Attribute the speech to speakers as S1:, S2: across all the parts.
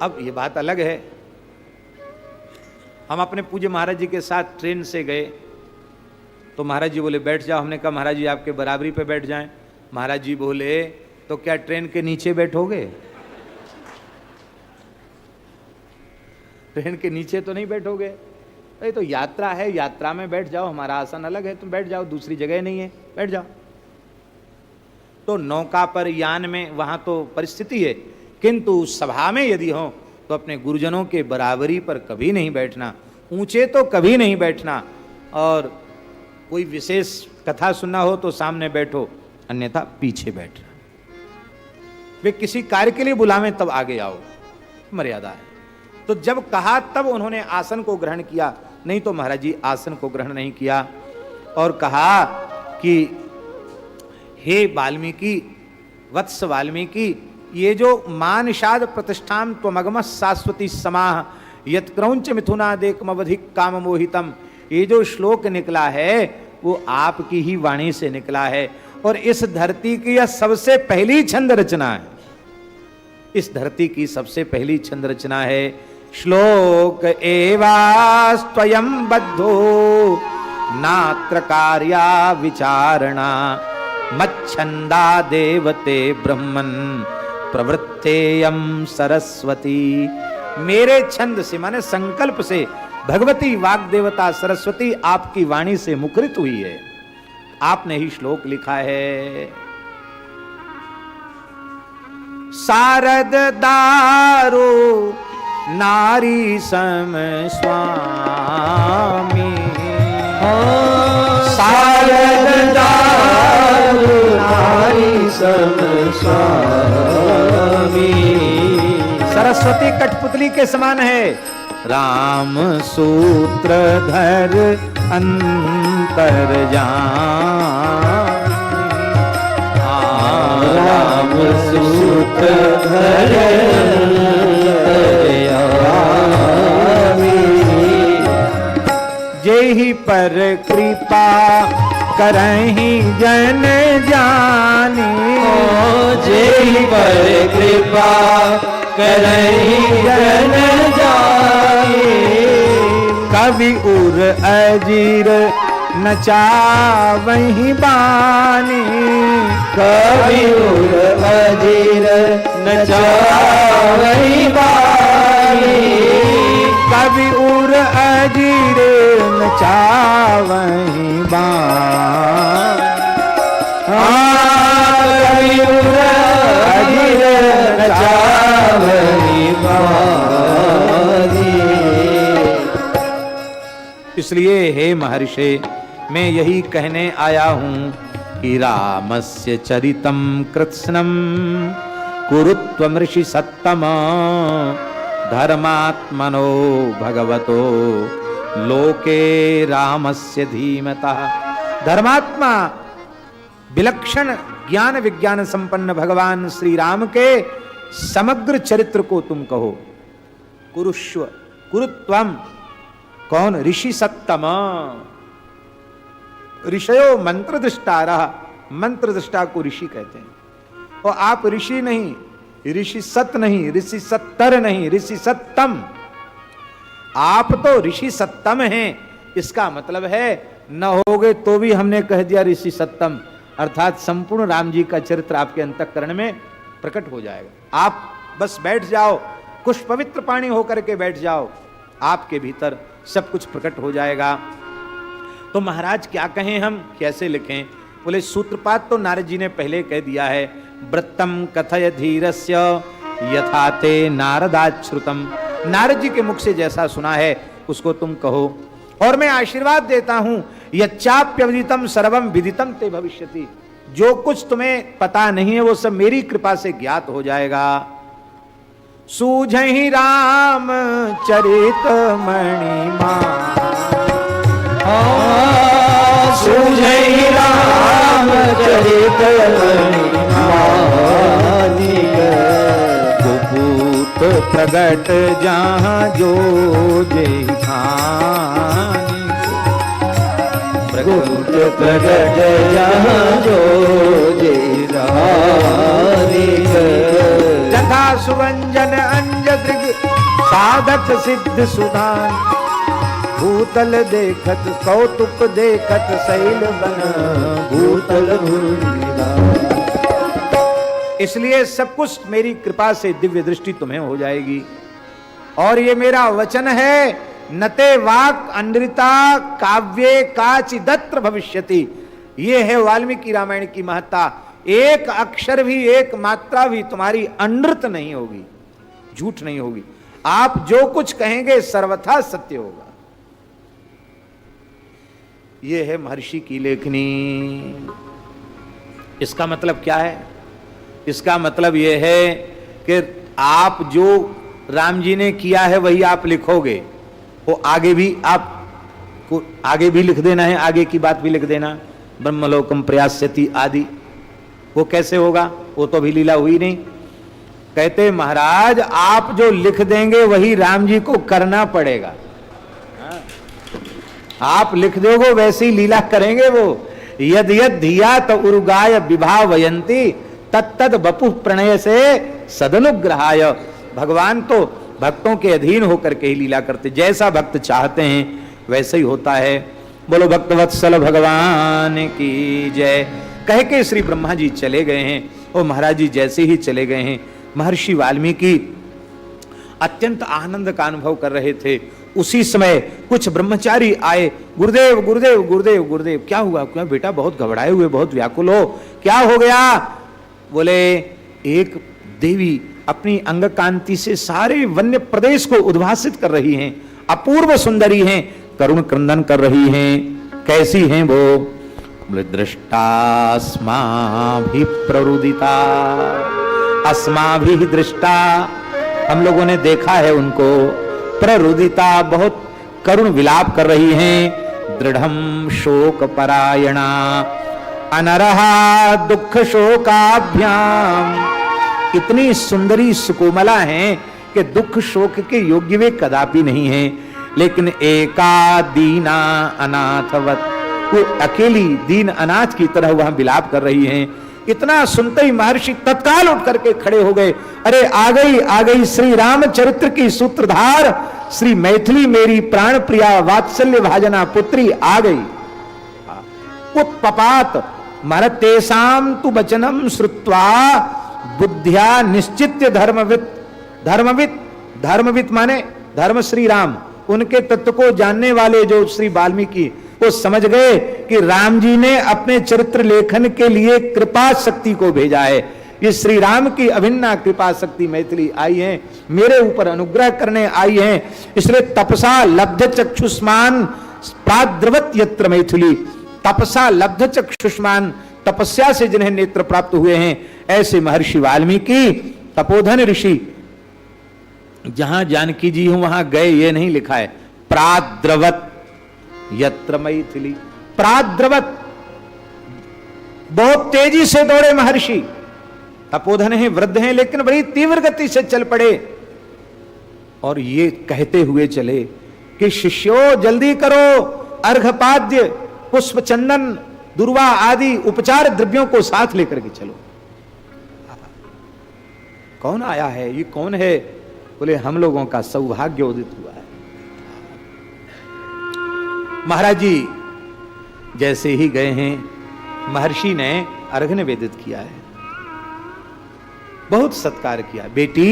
S1: अब ये बात अलग है, हम अपने पूज्य महाराज जी के साथ ट्रेन से गए तो महाराज जी बोले बैठ जाओ। हमने कहा महाराज जी आपके बराबरी पे बैठ जाएं। महाराज जी बोले तो क्या ट्रेन के नीचे बैठोगे? ट्रेन के नीचे तो नहीं बैठोगे, ये तो यात्रा है, यात्रा में बैठ जाओ, हमारा आसन अलग है, तुम बैठ जाओ, दूसरी जगह नहीं है, बैठ जाओ। तो नौका पर, यान में, वहां तो परिस्थिति है, किंतु सभा में यदि हो तो अपने गुरुजनों के बराबरी पर कभी नहीं बैठना, ऊंचे तो कभी नहीं बैठना, और कोई विशेष कथा सुनना हो तो सामने बैठो, अन्यथा पीछे बैठना। वे किसी कार्य के लिए बुलावें तब आगे आओ, मर्यादा है। तो जब कहा तब उन्होंने आसन को ग्रहण किया, नहीं तो महाराज जी आसन को ग्रहण नहीं किया और कहा कि हे वाल्मीकि, वत्स वाल्मीकि, ये जो मानषाद प्रतिष्ठान त्वमगम शाश्वती समाह यत्क्रौंच मिथुनादेकमवधिक काम मोहितम, ये जो श्लोक निकला है वो आपकी ही वाणी से निकला है, और इस धरती की यह सबसे पहली छंद रचना है, इस धरती की सबसे पहली छंद रचना है। श्लोक एवास्त्वयं बद्धो नात्र कार्या विचारणा मच्छंदा देवते ब्रह्मन् प्रवृत्तेयं सरस्वती। मेरे छंद से, माने संकल्प से, भगवती वाग देवता सरस्वती आपकी वाणी से मुखरित हुई है, आपने ही श्लोक लिखा है। शारद दारो नारी सम स्वामी,
S2: शारद दारो नारी सम स्वामी।
S1: सरस्वती कठपुतली के समान है। राम सूत्रधर अंतर
S2: राम सूत्रधर
S1: जेहि पर कृपा करहि जन जानी,
S2: जेहि पर कृपा करहि जन जानी।
S1: कवि उर अजीर नचावहि बानी,
S2: कवि उर अजीर नचावहि बानी।
S1: कवि उर अजीर नचावहि बानी।
S2: कवि उर अजीर नचावहि बानी।
S1: इसलिए हे महर्षि, मैं यही कहने आया हूं कि रामस्य चरितम कृत्स्नम कुरुत्वम ऋषि सत्तम धर्मात्मनो भगवतो लोके रामस्य धीमतः। धर्मात्मा, विलक्षण ज्ञान विज्ञान संपन्न भगवान श्री राम के समग्र चरित्र को तुम कहो। कुरुष्व, कुरुत्वम, कौन? ऋषि सत्तम। ऋषयो मंत्र दृष्टारः, मंत्र दृष्टा को ऋषि कहते हैं। और आप ऋषि नहीं, ऋषि सत नहीं, ऋषि सत्तर नहीं, ऋषि सत्तम। आप तो ऋषि सत्तम हैं। इसका मतलब है न होगे तो भी हमने कह दिया ऋषि सत्तम, अर्थात संपूर्ण राम जी का चरित्र आपके अंतःकरण में प्रकट हो जाएगा। आप बस बैठ जाओ, कुछ पवित्र पानी होकर के बैठ जाओ, आपके भीतर सब कुछ प्रकट हो जाएगा। तो महाराज क्या कहें, हम कैसे लिखें? बोले सूत्रपात तो नारद जी ने पहले कह दिया है। वृत्तम कथय धीरस्य यथा ते नारदाच्छ्रुतम। नारद जी के मुख से जैसा सुना है उसको तुम कहो। और मैं आशीर्वाद देता हूं, यच्चाप्यविदितम सर्वम विदितम ते भविष्यति। जो कुछ तुम्हें पता नहीं है वो सब मेरी कृपा से ज्ञात हो जाएगा। सूझहि राम चरित मणिमा,
S2: सूझहि राम चरित मणिमा।
S1: कुपूत प्रगट जहाँ जो जेहि खानि,
S2: कुपूत प्रगट जहाँ जो जेहि खानि।
S1: तथा सुरंजन अंज दृग साधक सिद्ध सुधान, भूतल देखत कौतुक देखत शैल बन भूतल भूमिदान। इसलिए सब कुछ मेरी कृपा से दिव्य दृष्टि तुम्हें हो जाएगी। और ये मेरा वचन है, नते वाक अनृता काव्ये काचिदत्र भविष्यति। ये है वाल्मीकि रामायण की महत्ता। एक अक्षर भी, एक मात्रा भी तुम्हारी अनृत नहीं होगी, झूठ नहीं होगी। आप जो कुछ कहेंगे सर्वथा सत्य होगा। ये है महर्षि की लेखनी। इसका मतलब क्या है? इसका मतलब यह है कि आप जो राम जी ने किया है वही आप लिखोगे, वो आगे भी आपको आगे भी लिख देना है, आगे की बात भी लिख देना। ब्रह्मलोकम प्रयास्यति आदि, वो कैसे होगा? वो तो अभी लीला हुई नहीं। कहते महाराज आप जो लिख देंगे वही राम जी को करना पड़ेगा। आप लिख दोगे वैसे ही लीला करेंगे वो। यद यद धिया तो उर्गाय विभाव वयंती तत्तद बपु प्रणय से सदनुग्रहाय। भगवान तो भक्तों के अधीन होकर के ही लीला करते, जैसा भक्त चाहते हैं वैसे ही होता है। बोलो भक्तवत्सल भगवान की जय। कह के श्री ब्रह्मा जी चले गए हैं और महाराज जी जैसे ही चले गए हैं, महर्षि वाल्मीकि अत्यंत आनंद का अनुभव कर रहे थे। उसी समय कुछ ब्रह्मचारी आए, गुरुदेव गुरुदेव गुरुदेव गुरुदेव। क्या हुआ? क्यों बेटा बहुत घबराए हुए, बहुत व्याकुल हो, क्या हो गया? बोले एक देवी अपनी अंग कांति से सारे वन्य प्रदेश को उद्भासित कर रही हैं, अपूर्व सुंदरी हैं, करुण क्रंदन कर रही हैं। कैसी हैं वो? बोले दृष्टास्माभि प्ररुदिता, अस्माभि दृष्टा, हम लोगों ने देखा है उनको। प्ररुदिता, बहुत करुण विलाप कर रही हैं। दृढ़म शोक परायणा अनरहा दुख शोकाभ्याम, इतनी सुंदरी सुकोमला हैं कि दुख शोक के योग्य वे कदापि नहीं हैं। लेकिन एका दीना अनाथवत, वो अकेली दीन अनाथ की तरह वहां विलाप कर रही हैं। इतना सुनते ही महर्षि तत्काल उठ करके खड़े हो गए। अरे आ गई श्री रामचरित्र की सूत्रधार, श्री मैथिली मेरी प्राण प्रिया वात्सल्य भाजना पुत्री आ गई। उत्पपात मरतेसाम तु वचनम श्रुत्वा बुद्धिया निश्चित्य धर्मवित। धर्मवित माने धर्म श्री राम, उनके तत्व को जानने वाले जो श्री वाल्मीकि, वो समझ गए कि राम जी ने अपने चरित्र लेखन के लिए कृपा शक्ति को भेजा है। ये श्री राम की अभिन्ना कृपा शक्ति मैथिली आई है, मेरे ऊपर अनुग्रह करने आई है। इसलिए तपसा लब्ध चक्षुष्मान प्राद्रवत यत्र मैथिली, तपसा लब्ध चक्षुष्मान, तपस्या से जिन्हें नेत्र प्राप्त हुए हैं, ऐसे महर्षि वाल्मीकि तपोधन ऋषि। जहां जानकी जी हूं वहां गए ये नहीं लिखा है, प्राद्रवत यत्र मैथिली। प्राद्रवत, बहुत तेजी से दौड़े महर्षि। तपोधन हैं, वृद्ध हैं, लेकिन बड़ी तीव्र गति से चल पड़े और ये कहते हुए चले कि शिष्यों जल्दी करो, अर्घपाद्य पुष्प चंदन दुर्वा आदि उपचार द्रव्यों को साथ लेकर के चलो। कौन आया है? ये कौन है? बोले हम लोगों का सौभाग्य उदित हुआ है। महाराज जी जैसे ही गए हैं, महर्षि ने अर्घ निवेदित किया है, बहुत सत्कार किया। बेटी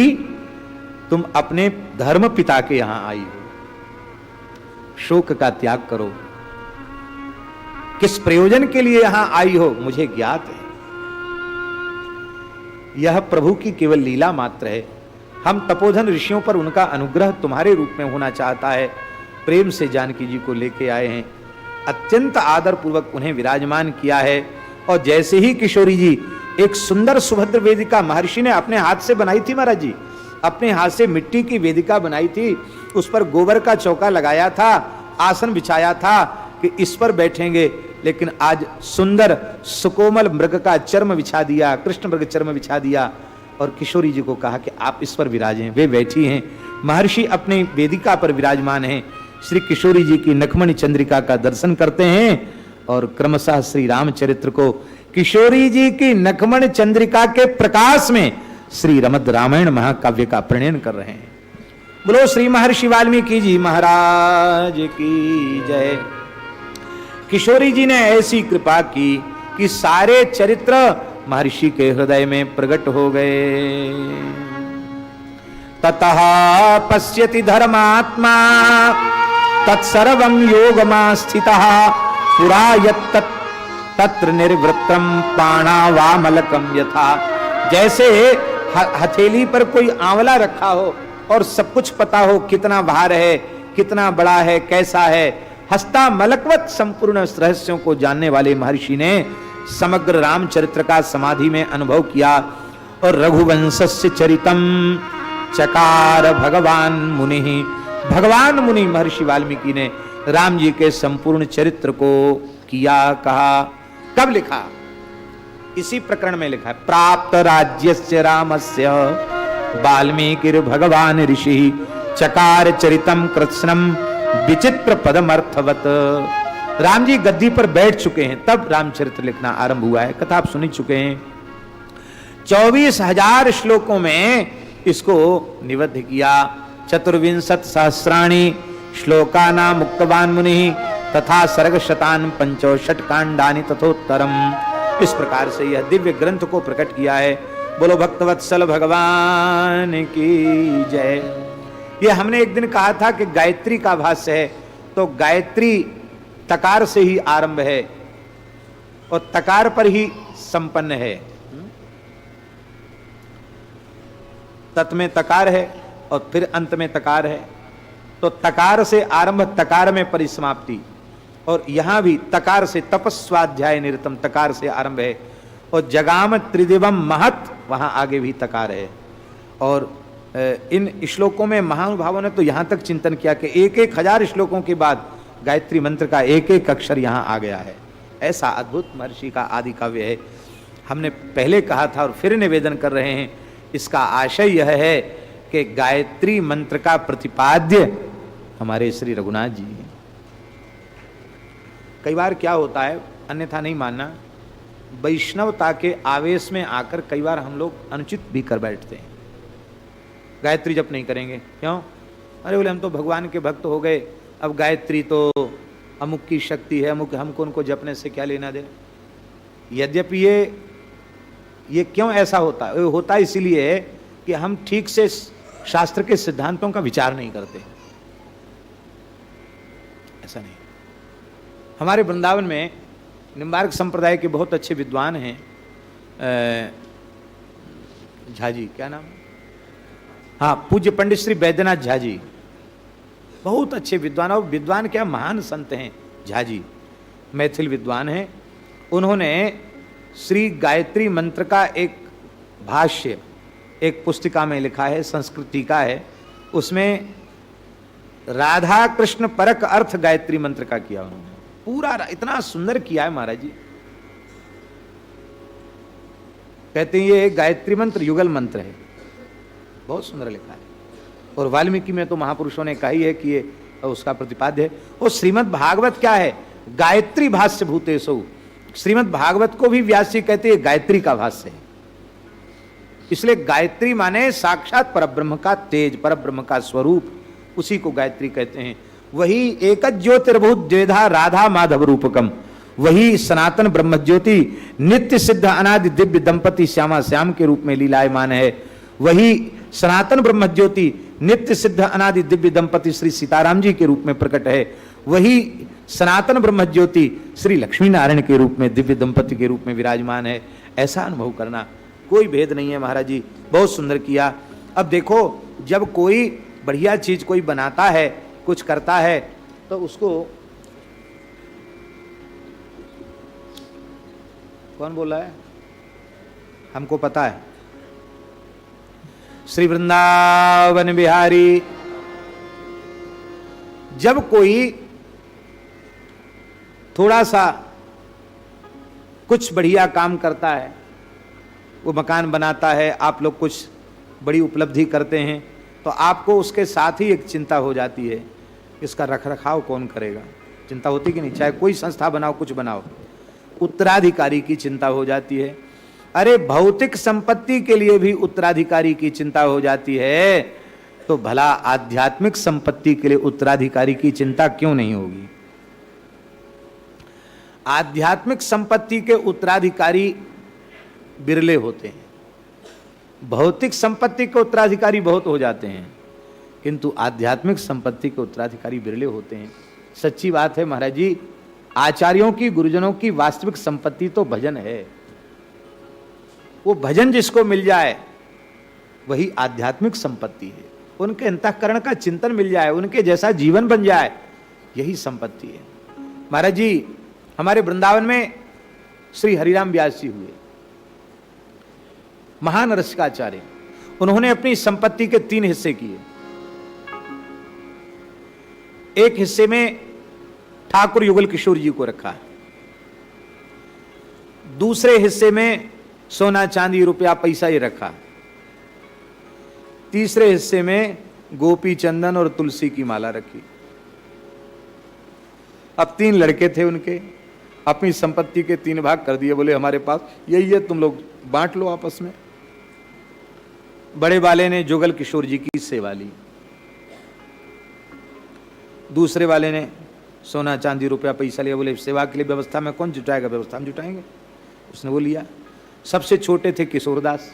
S1: तुम अपने धर्म पिता के यहां आई हो, शोक का त्याग करो। किस प्रयोजन के लिए यहां आई हो मुझे ज्ञात है, यह प्रभु की केवल लीला मात्र है। हम तपोधन ऋषियों पर उनका अनुग्रह तुम्हारे रूप में होना चाहता है। प्रेम से जानकी जी को लेके आए हैं, अत्यंत आदर पूर्वक उन्हें विराजमान किया है। और जैसे ही किशोरी जी, एक सुंदर सुभद्र वेदिका महर्षि ने अपने हाथ से बनाई थी, महाराज जी अपने हाथ से मिट्टी की वेदिका बनाई थी, उस पर गोबर का चौका लगाया था, आसन बिछाया था कि इस पर बैठेंगे। लेकिन आज सुंदर सुकोमल मृग का चर्म बिछा दिया, कृष्ण मृग चर्म बिछा दिया और किशोरी जी को कहा कि आप इस पर विराजें। वे बैठी हैं, महर्षि अपने वेदिका पर विराजमान हैं। श्री किशोरी जी की नखमणि चंद्रिका का दर्शन करते हैं और क्रमशः श्री रामचरित्र को किशोरी जी की नखमणि चंद्रिका के प्रकाश में श्री रमद रामायण महाकाव्य का प्रणयन कर रहे हैं। बोलो श्री महर्षि वाल्मीकि जी महाराज की जय। किशोरी जी ने ऐसी कृपा की कि सारे चरित्र महर्षि के हृदय में प्रकट हो गए। ततः पश्यति धर्मात्मा तत्सर्वं योगमास्थितः पुरा यत्तत् तत्र निर्वृत्तम पाणावामलकम यथा। जैसे हथेली पर कोई आंवला रखा हो और सब कुछ पता हो, कितना भार है, कितना बड़ा है, कैसा है, हस्ता मलकवत संपूर्ण रहस्यों को जानने वाले महर्षि ने समग्र रामचरित्र का समाधि में अनुभव किया। और रघुवंशस्य चरितम चकार भगवान मुनि। भगवान मुनि महर्षि वाल्मीकि ने राम जी के संपूर्ण चरित्र को किया, कहा। कब लिखा? इसी प्रकरण में लिखा है। प्राप्त राज्यस्य रामस्य वाल्मीकि भगवान ऋषि चकार चरितम कृत्स्नम विचित्र पदमर्थवत। राम जी गद्दी पर बैठ चुके हैं, तब रामचरित्र लिखना आरंभ हुआ है। कथा आप सुनी चुके हैं। 24,000 श्लोकों में इसको निबद्ध किया। 24 सहस्राणि श्लोकाना मुक्तवान मुनि तथा सर्ग शतान 65 कांडानि तथोत्तरम। इस प्रकार से यह दिव्य ग्रंथ को प्रकट किया है। बोलो भक्तवत्सल भगवान की जय। ये हमने एक दिन कहा था कि गायत्री का भाष्य है, तो गायत्री तकार से ही आरंभ है और तकार पर ही संपन्न है। तत् में तकार है और फिर अंत में तकार है, तो तकार से आरंभ, तकार में परिसमाप्ति। और यहां भी तकार से तपस्वाध्याय निरतम, तकार से आरंभ है। और जगाम त्रिदिवम महत, वहां आगे भी तकार है। और इन श्लोकों में महानुभावों ने तो यहां तक चिंतन किया कि 1,000 श्लोकों के बाद गायत्री मंत्र का एक एक अक्षर यहां आ गया है। ऐसा अद्भुत महर्षि का आदि काव्य है। हमने पहले कहा था और फिर निवेदन कर रहे हैं, इसका आशय यह है कि गायत्री मंत्र का प्रतिपाद्य हमारे श्री रघुनाथ जी हैं। कई बार क्या होता है, अन्यथा नहीं मानना, वैष्णवता के आवेश में आकर कई बार हम लोग अनुचित भी कर बैठते हैं। गायत्री जप नहीं करेंगे, क्यों? अरे बोले हम तो भगवान के भक्त हो गए, अब गायत्री तो अमुक की शक्ति है, अमुक, हमको उनको जपने से क्या लेना दे। यद्यपि ये क्यों ऐसा होता है? होता इसीलिए है कि हम ठीक से शास्त्र के सिद्धांतों का विचार नहीं करते। ऐसा नहीं। हमारे वृंदावन में निम्बार्क संप्रदाय के बहुत अच्छे विद्वान हैं, झा जी, क्या नाम है? हाँ, पूज्य पंडित श्री बैद्यनाथ झा जी, बहुत अच्छे विद्वान। और विद्वान क्या, महान संत हैं झा जी, मैथिल विद्वान हैं। उन्होंने श्री गायत्री मंत्र का एक भाष्य एक पुस्तिका में लिखा है, संस्कृत टीका है, उसमें राधा कृष्ण परक अर्थ गायत्री मंत्र का किया उन्होंने। पूरा इतना सुंदर किया है महाराज जी। कहते हैं ये गायत्री मंत्र युगल मंत्र है, बहुत सुंदर लिखा है। और वाल्मीकि में तो महापुरुषों ने कहा ही है कि ये उसका प्रतिपाद्य है। और श्रीमद् भागवत क्या है? गायत्री भाष्य भूतेषु। श्रीमद् भागवत को भी व्यास जी कहते हैं गायत्री का भाष्य है। इसलिए गायत्री माने साक्षात परब्रह्म का तेज, परब्रह्म का स्वरूप, उसी को गायत्री कहते हैं। वही एक ज्योतिर्भूत द्वेधा राधा माधव रूपकम, वही सनातन ब्रह्म ज्योति नित्य सिद्ध अनादि दिव्य दंपति श्यामा श्याम के रूप में लीलायमान है। वही सनातन ब्रह्म ज्योति नित्य सिद्ध अनादि दिव्य दंपति श्री सीताराम जी के रूप में प्रकट है। वही सनातन ब्रह्म ज्योति श्री लक्ष्मी नारायण के रूप में दिव्य दंपति के रूप में विराजमान है। ऐसा अनुभव करना, कोई भेद नहीं है। महाराज जी बहुत सुंदर किया। अब देखो, जब कोई बढ़िया चीज कोई बनाता है, कुछ करता है, तो उसको कौन बोला है? हमको पता है। श्री वृंदावन बिहारी, जब कोई थोड़ा सा कुछ बढ़िया काम करता है, वो मकान बनाता है, आप लोग कुछ बड़ी उपलब्धि करते हैं, तो आपको उसके साथ ही एक चिंता हो जाती है, इसका रखरखाव कौन करेगा। चिंता होती कि नहीं? चाहे कोई संस्था बनाओ, कुछ बनाओ, उत्तराधिकारी की चिंता हो जाती है। अरे भौतिक संपत्ति के लिए भी उत्तराधिकारी की चिंता हो जाती है, तो भला आध्यात्मिक संपत्ति के लिए उत्तराधिकारी की चिंता क्यों नहीं होगी? आध्यात्मिक संपत्ति के उत्तराधिकारी बिरले होते हैं, भौतिक संपत्ति के उत्तराधिकारी बहुत हो जाते हैं, किंतु आध्यात्मिक संपत्ति के उत्तराधिकारी बिरले होते हैं। सच्ची बात है महाराज जी, आचार्यों की, गुरुजनों की वास्तविक संपत्ति तो भजन है। वो भजन जिसको मिल जाए वही आध्यात्मिक संपत्ति है। उनके अंतःकरण का चिंतन मिल जाए, उनके जैसा जीवन बन जाए, यही संपत्ति है। महाराज जी हमारे वृंदावन में श्री हरिराम व्यास जी हुए, महान रसिकाचार्य। उन्होंने अपनी संपत्ति के 3 हिस्से किए। एक हिस्से में ठाकुर युगल किशोर जी को रखा, दूसरे हिस्से में सोना चांदी रुपया पैसा ही रखा, तीसरे हिस्से में गोपी चंदन और तुलसी की माला रखी। अब 3 लड़के थे उनके, अपनी संपत्ति के 3 भाग कर दिए। बोले हमारे पास यही है, तुम लोग बांट लो आपस में। बड़े वाले ने जुगल किशोर जी की सेवा ली, दूसरे वाले ने सोना चांदी रुपया पैसा लिया। बोले सेवा के लिए व्यवस्था में कौन जुटाएगा, व्यवस्था हम जुटाएंगे, उसने वो लिया। सबसे छोटे थे किशोरदास।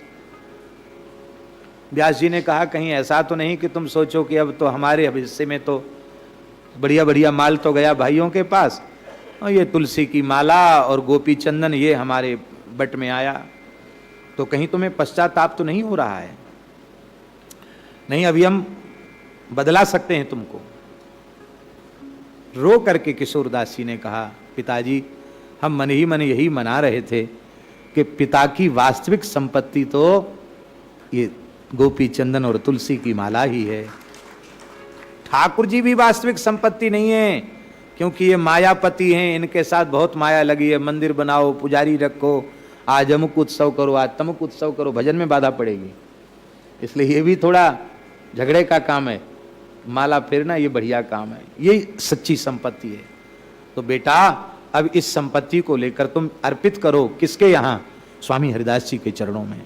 S1: व्यास जी ने कहा कहीं ऐसा तो नहीं कि तुम सोचो कि अब तो हमारे हिस्से में तो बढ़िया बढ़िया माल तो गया भाइयों के पास, और ये तुलसी की माला और गोपी चंदन ये हमारे बट में आया, तो कहीं तुम्हें पश्चाताप तो नहीं हो रहा है? नहीं, अभी हम बदला सकते हैं तुमको। रो करके किशोरदास जी ने कहा पिताजी, हम मन ही मन यही मना रहे थे कि पिता की वास्तविक संपत्ति तो ये गोपी चंदन और तुलसी की माला ही है। ठाकुर जी भी वास्तविक संपत्ति नहीं है, क्योंकि ये मायापति हैं, इनके साथ बहुत माया लगी है। मंदिर बनाओ, पुजारी रखो, आज अमुक उत्सव करो, आज तमुक उत्सव करो, भजन में बाधा पड़ेगी। इसलिए ये भी थोड़ा झगड़े का काम है, माला फेरना ये बढ़िया काम है, ये सच्ची संपत्ति है। तो बेटा अब इस संपत्ति को लेकर तुम अर्पित करो। किसके यहाँ? स्वामी हरिदास जी के चरणों में।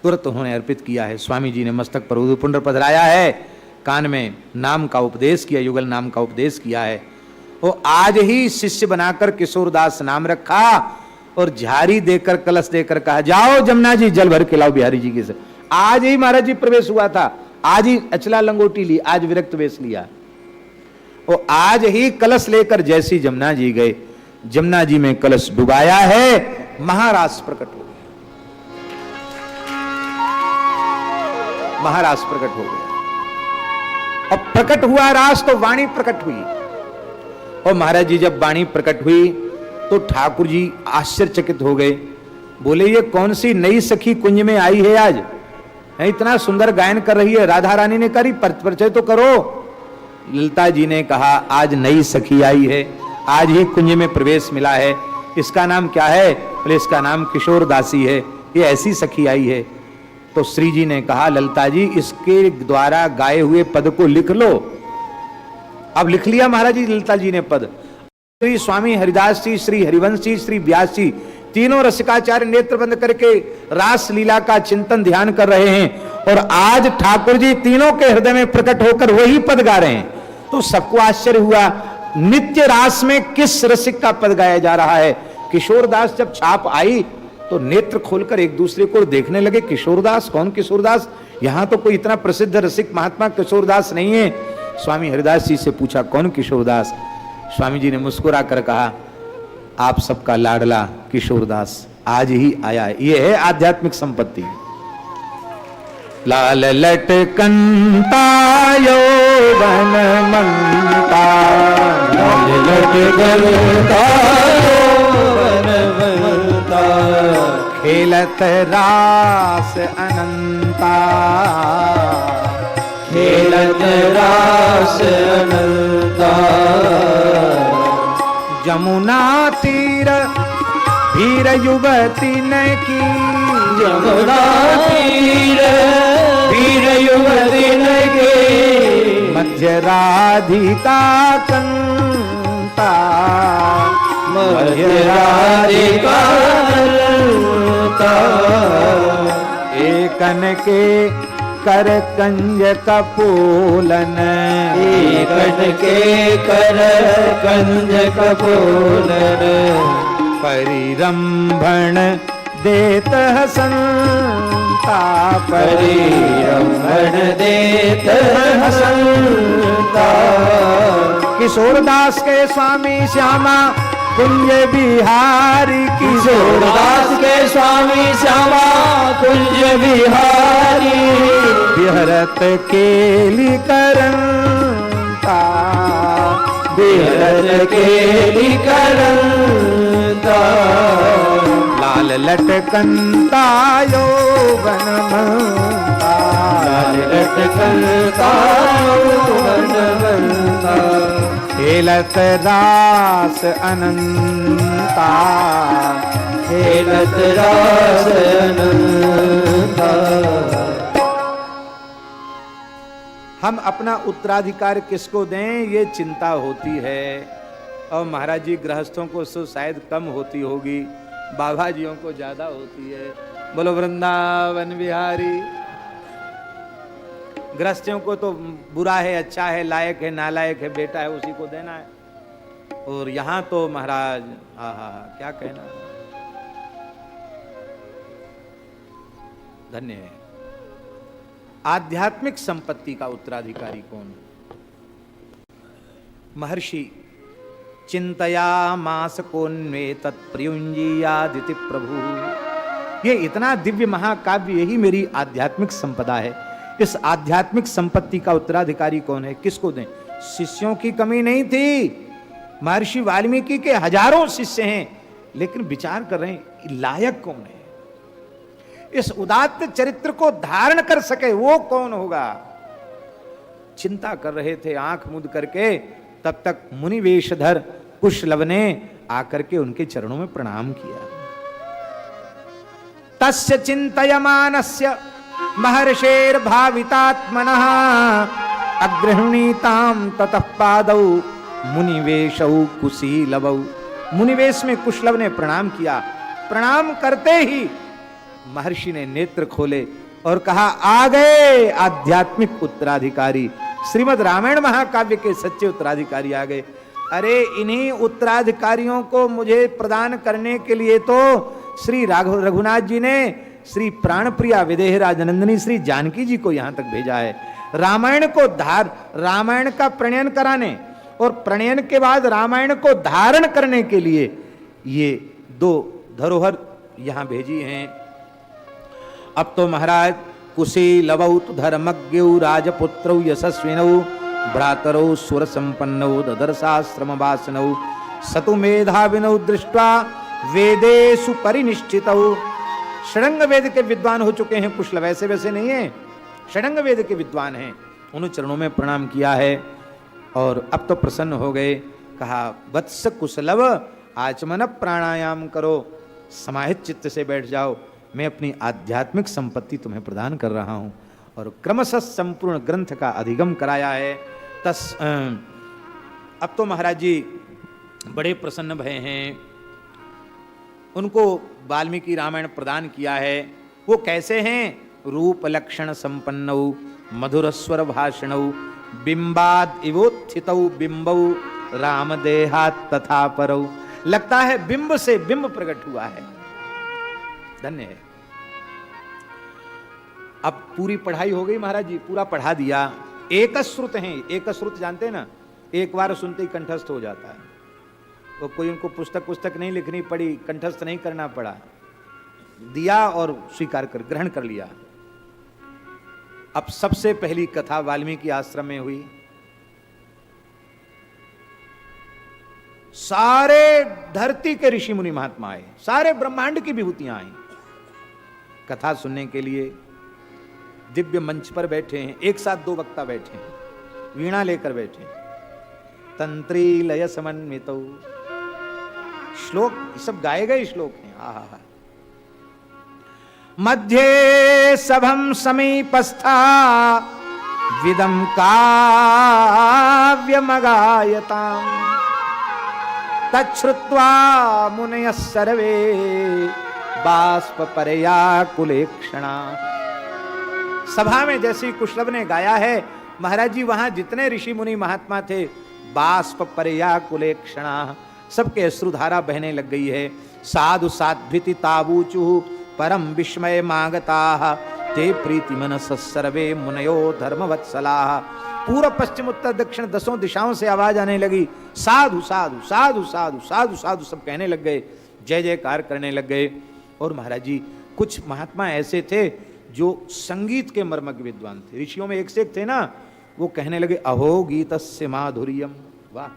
S1: तुरंत उन्होंने अर्पित किया है। स्वामी जी ने मस्तक पर उदुपुंड्र पधराया है, कान में नाम का उपदेश किया, युगल नाम का उपदेश किया है। वो आज ही शिष्य बनाकर किशोरदास नाम रखा और झारी देकर, कलश देकर कहा जाओ जमुना जी जल भर के लाओ बिहारी जी के से। आज ही महाराज जी प्रवेश हुआ था, आज ही अचला लंगोटी ली, आज विरक्त वेश लिया। वो आज ही कलश लेकर जैसी जमुना जी गए, जमुना जी में कलश डुबाया है, महारास प्रकट हो गया, महारास प्रकट हो गया। अब प्रकट हुआ रास तो वाणी प्रकट हुई, और महाराज जी जब वाणी प्रकट हुई तो ठाकुर जी आश्चर्यचकित हो गए। बोले ये कौन सी नई सखी कुंज में आई है आज, है इतना सुंदर गायन कर रही है। राधा रानी ने करी परिचय तो करो। ललिता जी ने कहा आज नई सखी आई है, आज ही कुंज में प्रवेश मिला है, इसका नाम क्या है? बोले इसका नाम किशोर दासी है, ये ऐसी सखी आई है। तो श्री जी ने कहा ललिता जी इसके द्वारा गाए हुए पद को लिख लो। अब लिख लिया महाराज जी ललिता जी ने पद। श्री स्वामी हरिदास जी, श्री हरिवंश जी, श्री व्यास जी तीनों रसिकाचार्य नेत्र बंद करके रास लीला का चिंतन ध्यान कर रहे हैं, और आज ठाकुर जी तीनों के हृदय में प्रकट होकर वही पद गा रहे हैं। तो सबको आश्चर्य हुआ, नित्य रास में किस रसिक का पद गाया जा रहा है। किशोरदास जब छाप आई तो नेत्र खोलकर एक दूसरे को देखने लगे, किशोरदास? कौन किशोरदास? यहां तो कोई इतना प्रसिद्ध रसिक महात्मा किशोरदास नहीं है। स्वामी हरिदास जी से पूछा कौन किशोरदास? स्वामी जी ने मुस्कुरा कर कहा आप सबका लाडला किशोरदास आज ही आया है। ये है आध्यात्मिक संपत्ति। लाल लटकंता यौवन मनता,
S2: लाल लटकंता यौवन मनता,
S1: खेलत रास अनंता,
S2: खेलत रास अनंता,
S1: जमुना तीर वीर युवती ने की,
S2: यमुना तीर वीर युवती ने की,
S1: मध्य राधिका कंता,
S2: मध्य राधिका कंता,
S1: एकन के कर कंज कपूलन,
S2: एकन के कर कंज कपूलन,
S1: परिरंभण देत हसंता,
S2: परिरंभण देत हसंता।
S1: किशोरदास के स्वामी श्यामा कुंज बिहारी,
S2: किशोरदास के स्वामी श्यामा कुंज बिहारी,
S1: बिहरत केली करंता,
S2: बिहरत केली करंता।
S1: लाल लटकंता यौवन मनता,
S2: लाल लटकंता यौवन मनता।
S1: खेलत रास अनंता,
S2: खेलत रास अनंता।
S1: हम अपना उत्तराधिकार किसको दें ये चिंता होती है। और महाराज जी गृहस्थों को सो शायद कम होती होगी, बाबा जियों को ज्यादा होती है। बोलो वृंदावन बिहारी। गृहस्थियों को तो बुरा है, अच्छा है, लायक है, नालायक है, बेटा है, उसी को देना है। और यहाँ तो महाराज क्या कहना, धन्य है। आध्यात्मिक संपत्ति का उत्तराधिकारी कौन? महर्षि चिंतया मास कोन्वे तत्प्रियुंजीयादिति प्रभु। ये इतना दिव्य महाकाव्य, यही मेरी आध्यात्मिक संपदा है। इस आध्यात्मिक संपत्ति का उत्तराधिकारी कौन है? किसको दें? शिष्यों की कमी नहीं थी। महर्षि वाल्मीकि के हजारों शिष्य हैं, लेकिन विचार कर रहे हैं लायक कौन है, इस उदात्त चरित्र को धारण कर सके वो कौन होगा। चिंता कर रहे थे आंख मूंद करके। तब तक मुनि वेशधर कुशलव ने आकर के उनके चरणों में प्रणाम किया। तस्य चिंतयमानस्य महर्षेर भावितात्मनः अग्रहणीताम ततः पादौ मुनिवेशौ कुशीलवौ। मुनिवेश में कुशलव ने प्रणाम किया। प्रणाम करते ही महर्षि ने नेत्र खोले और कहा, आ गए आध्यात्मिक उत्तराधिकारी। श्रीमद् रामायण महाकाव्य के सच्चे उत्तराधिकारी आ गए। अरे इन्हीं उत्तराधिकारियों को मुझे प्रदान करने के लिए तो श्री रघुनाथ जी ने श्री प्राणप्रिया विदेह राजनंदिनी श्री जानकी जी को यहां तक भेजा है। रामायण का प्रणयन कराने और प्रणयन के बाद रामायण को धारण करने के लिए ये दो धरोहर यहां भेजी हैं। अब तो महाराज कुशीलवौ धर्मज्ञौ राजपुत्रौ यशस्विनौ भ्रातरौ सुर संपन्नौ ददर्शाश्रम वासनौ सतु मेधाविनौ दृष्ट्वा वेदेषु परिनिष्ठितौ। षडंग वेद के विद्वान हो चुके हैं कुशलव, वैसे नहीं है, षडंग वेद के विद्वान हैं। उन्होंने चरणों में प्रणाम किया है और अब तो प्रसन्न हो गए। कहा, वत्स कुशलव आचमन प्राणायाम करो, समाहित चित्त से बैठ जाओ, मैं अपनी आध्यात्मिक संपत्ति तुम्हें प्रदान कर रहा हूं। और क्रमशः संपूर्ण ग्रंथ का अधिगम कराया है। अब तो महाराज जी बड़े प्रसन्न भय हैं। उनको वाल्मीकि रामायण प्रदान किया है। वो कैसे हैं? रूप लक्षण संपन्नौ मधुर स्वर भाषणौ बिंबाद इवोत्थितौ बिंबौ रामदेहात् तथा परौ। लगता है बिंब से बिंब प्रकट हुआ है। धन्य है। अब पूरी पढ़ाई हो गई महाराज जी, पूरा पढ़ा दिया। एकश्रुत हैं, एकश्रुत जानते हैं ना, एक बार सुनते ही कंठस्थ हो जाता है। वो कोई उनको पुस्तक नहीं लिखनी पड़ी, कंठस्थ नहीं करना पड़ा, दिया और स्वीकार कर ग्रहण कर लिया। अब सबसे पहली कथा वाल्मीकि आश्रम में हुई। सारे धरती के ऋषि मुनि महात्मा आए, सारे ब्रह्मांड की विभूतियां आई कथा सुनने के लिए। दिव्य मंच पर बैठे हैं, एक साथ दो वक्ता बैठे हैं, वीणा लेकर बैठे हैं, तंत्री लय समन्वितौ। श्लोक सब गाए गए श्लोक हैं। आहा। मध्ये सभम समीपस्था विदम काव्यमगायताम् तच्छ्रुत्वा मुनयः सर्वे बाष्प परया कुलेक्षणा। सभा में जैसे कुशलभ ने गाया है, महाराज जी वहां जितने ऋषि मुनि महात्मा थे, बाष्प परया कुलेक्षणा, सबके अश्रुधारा बहने लग गई है। साधु साध्विति ताबूचु परम विस्मय मागता ते प्रीति मनस सर्वे मुनयो धर्मवत्सला। पूर्व पश्चिम उत्तर दक्षिण 10 दिशाओं से आवाज आने लगी, साधु साधु साधु साधु साधु साधु, सब कहने लग गए, जय जयकार करने लग गए। और महाराज जी कुछ महात्मा ऐसे थे जो संगीत के मर्मज्ञ विद्वान थे, ऋषियों में एक से एक थे ना, वो कहने लगे अहो गीतस्य माधुर्यम, वाह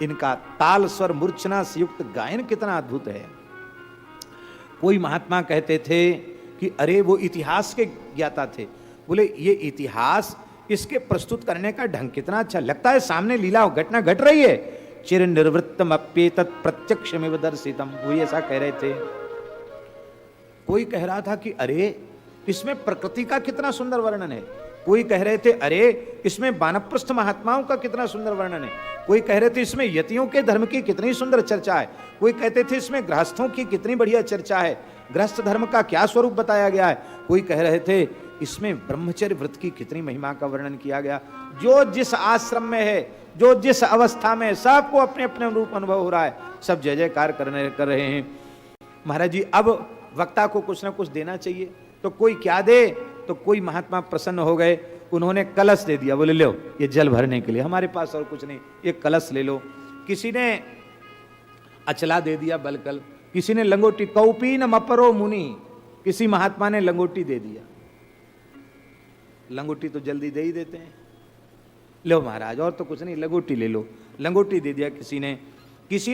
S1: इनका ताल स्वर मूर्छना से युक्त गायन कितना अद्भुत है। कोई महात्मा कहते थे कि अरे वो इतिहास के ज्ञाता थे, बोले ये इतिहास इसके प्रस्तुत करने का ढंग कितना अच्छा लगता है, सामने लीला घटना घट रही है, चिर निर्वृत्तम अप्येतत् प्रत्यक्षमेव दर्शितम, वो ऐसा कह रहे थे। कोई कह रहा था कि अरे इसमें प्रकृति का कितना सुंदर वर्णन है, कोई कह रहे थे अरे इसमें वानप्रस्थ महात्माओं का कितना सुंदर वर्णन है, कोई कह रहे थे इसमें यतियों के धर्म की कितनी सुंदर चर्चा है, कोई कहते थे इसमें गृहस्थों की कितनी बढ़िया चर्चा है, गृहस्थ धर्म का क्या स्वरूप बताया गया है, कोई कह रहे थे इसमें ब्रह्मचर्य व्रत की कितनी महिमा का वर्णन किया गया। जो जिस आश्रम में है, जो जिस अवस्था में, सबको अपने अपने अनुरूप अनुभव हो रहा है, सब जय जयकार कर रहे हैं। महाराज जी अब वक्ता को कुछ ना कुछ देना चाहिए, तो कोई क्या दे, तो कोई महात्मा प्रसन्न हो गए, उन्होंने कलश दे दिया, बोले लो ये जल भरने के लिए, हमारे पास और कुछ नहीं, ये कलश ले लो। किसी ने अचला दे दिया बलकल, किसी ने लंगोटी, कौपीन मपरो मुनि, किसी महात्मा ने लंगोटी दे दिया, लंगोटी तो जल्दी दे ही देते हैं, लो महाराज और तो कुछ नहीं, लंगोटी ले लो, लंगोटी दे दिया किसी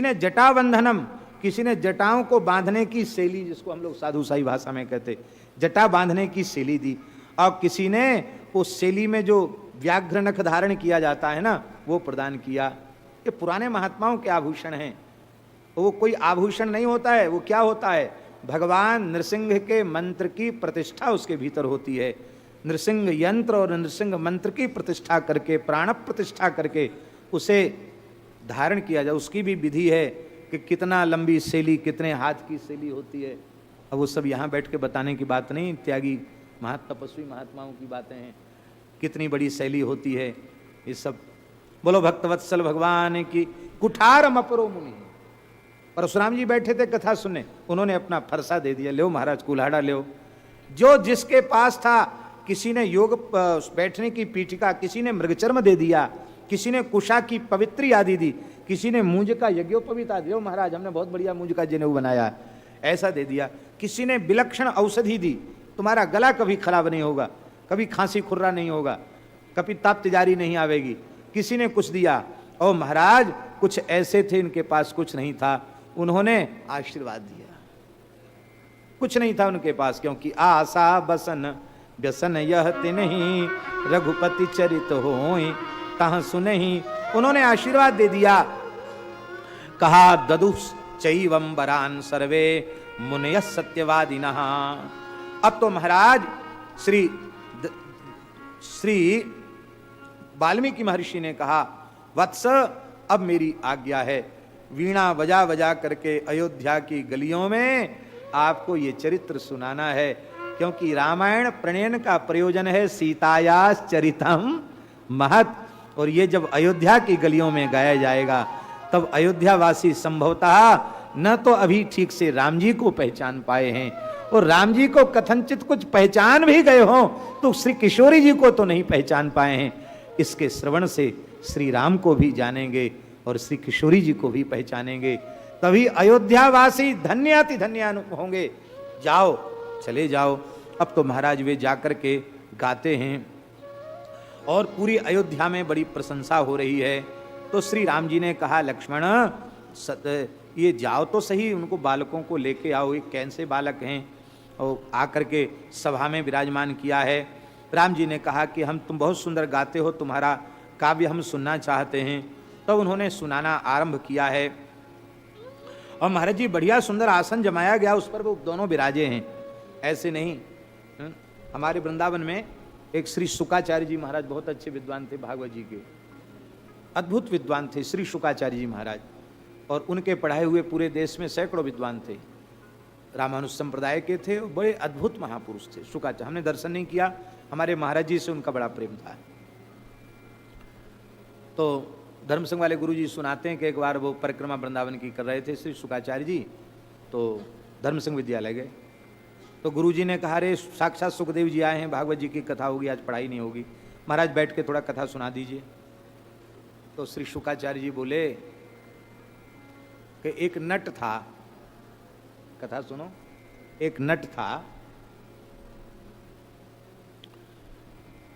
S1: ने जटाबंधनम, किसी ने जटाओं को बांधने की शैली, जिसको हम लोग साधु साई भाषा में कहते, जटा बांधने की शैली दी, और किसी ने उस शैली में जो व्याघ्र नख धारण किया जाता है ना, वो प्रदान किया। ये पुराने महात्माओं के आभूषण हैं, वो कोई आभूषण नहीं होता है, वो क्या होता है, भगवान नृसिंह के मंत्र की प्रतिष्ठा उसके भीतर होती है। नृसिंह यंत्र और नृसिंह मंत्र की प्रतिष्ठा करके, प्राण प्रतिष्ठा करके उसे धारण किया जाए, उसकी भी विधि है कि कितना लंबी शैली, कितने हाथ की शैली होती है। अब वो सब यहाँ बैठ के बताने की बात नहीं, त्यागी तपस्वी महात्माओं की बातें हैं, कितनी बड़ी शैली होती है ये सब। बोलो भक्तवत्सल भगवान की। कुठार मपरो मुनि, परशुराम जी बैठे थे कथा सुनने, उन्होंने अपना फरसा दे दिया, लो महाराज कुल्हाड़ा लो। जो जिसके पास था, किसी ने योग बैठने की पीठिका, किसी ने मृगचर्म दे दिया, किसी ने कुशा की पवित्री आदि दी, किसी ने मूंज का यज्ञोपवीत आदि, लो महाराज हमने बहुत बढ़िया मूंज का जनेऊ बनाया, ऐसा दे दिया। किसी ने विलक्षण औषधि दी, तुम्हारा गला कभी खराब नहीं होगा, कभी खांसी खुर्रा नहीं होगा, कभी ताप तिजारी नहीं आवेगी, किसी ने कुछ दिया। और महाराज कुछ ऐसे थे इनके पास कुछ नहीं था, उन्होंने आशीर्वाद दिया, कुछ नहीं था उनके पास, क्योंकि आशा बसन व्यसन यह तिन्हीं रघुपति चरित होई कहाँ सुनहि, उन्होंने आशीर्वाद दे दिया। कहा ददुस चैवम वरान सर्वे मुनय सत्यवादिनः। अब तो महाराज श्री वाल्मीकि महर्षि ने कहा, वत्स अब मेरी आज्ञा है, वीणा बजा बजा करके अयोध्या की गलियों में आपको ये चरित्र सुनाना है, क्योंकि रामायण प्रणयन का प्रयोजन है सीतायास चरितम महत्, और ये जब अयोध्या की गलियों में गाया जाएगा तब अयोध्यावासी संभवतः न तो अभी ठीक से राम जी को पहचान पाए हैं, और राम जी को कथनचित कुछ पहचान भी गए हों तो श्री किशोरी जी को तो नहीं पहचान पाए हैं। इसके श्रवण से श्री राम को भी जानेंगे और श्री किशोरी जी को भी पहचानेंगे, तभी अयोध्यावासी धन्याति धन्य होंगे। जाओ, चले जाओ। अब तो महाराज वे जाकर के गाते हैं और पूरी अयोध्या में बड़ी प्रशंसा हो रही है। तो श्री राम जी ने कहा, लक्ष्मण ये जाओ तो सही, उनको बालकों को लेके आओ, ये कैसे बालक हैं, और आकर के सभा में विराजमान किया है। राम जी ने कहा कि हम तुम बहुत सुंदर गाते हो, तुम्हारा काव्य हम सुनना चाहते हैं। तब उन्होंने सुनाना आरंभ किया है, और महाराज जी बढ़िया सुंदर आसन जमाया गया, उस पर वो दोनों विराजे हैं, ऐसे नहीं। हमारे वृंदावन में एक श्री शुकाचार्य जी महाराज बहुत अच्छे विद्वान थे, भागवत जी के अद्भुत विद्वान थे श्री शुकाचार्य जी महाराज, और उनके पढ़ाए हुए पूरे देश में सैकड़ों विद्वान थे। रामानुज संप्रदाय के थे, बड़े अद्भुत महापुरुष थे शुकाचार्य। हमने दर्शन नहीं किया, हमारे महाराज जी से उनका बड़ा प्रेम था। तो धर्म संघ वाले गुरु जी सुनाते हैं कि एक बार वो परिक्रमा वृंदावन की कर रहे थे श्री शुकाचार्य जी, तो धर्म संघ विद्यालय गए। तो गुरु जी ने कहा, अरे साक्षात सुखदेव जी आए हैं, भागवत जी की कथा होगी, आज पढ़ाई नहीं होगी, महाराज बैठ के थोड़ा कथा सुना दीजिए। तो श्री शुकाचार्य जी बोले कि एक नट था, कथा सुनो। एक नट था,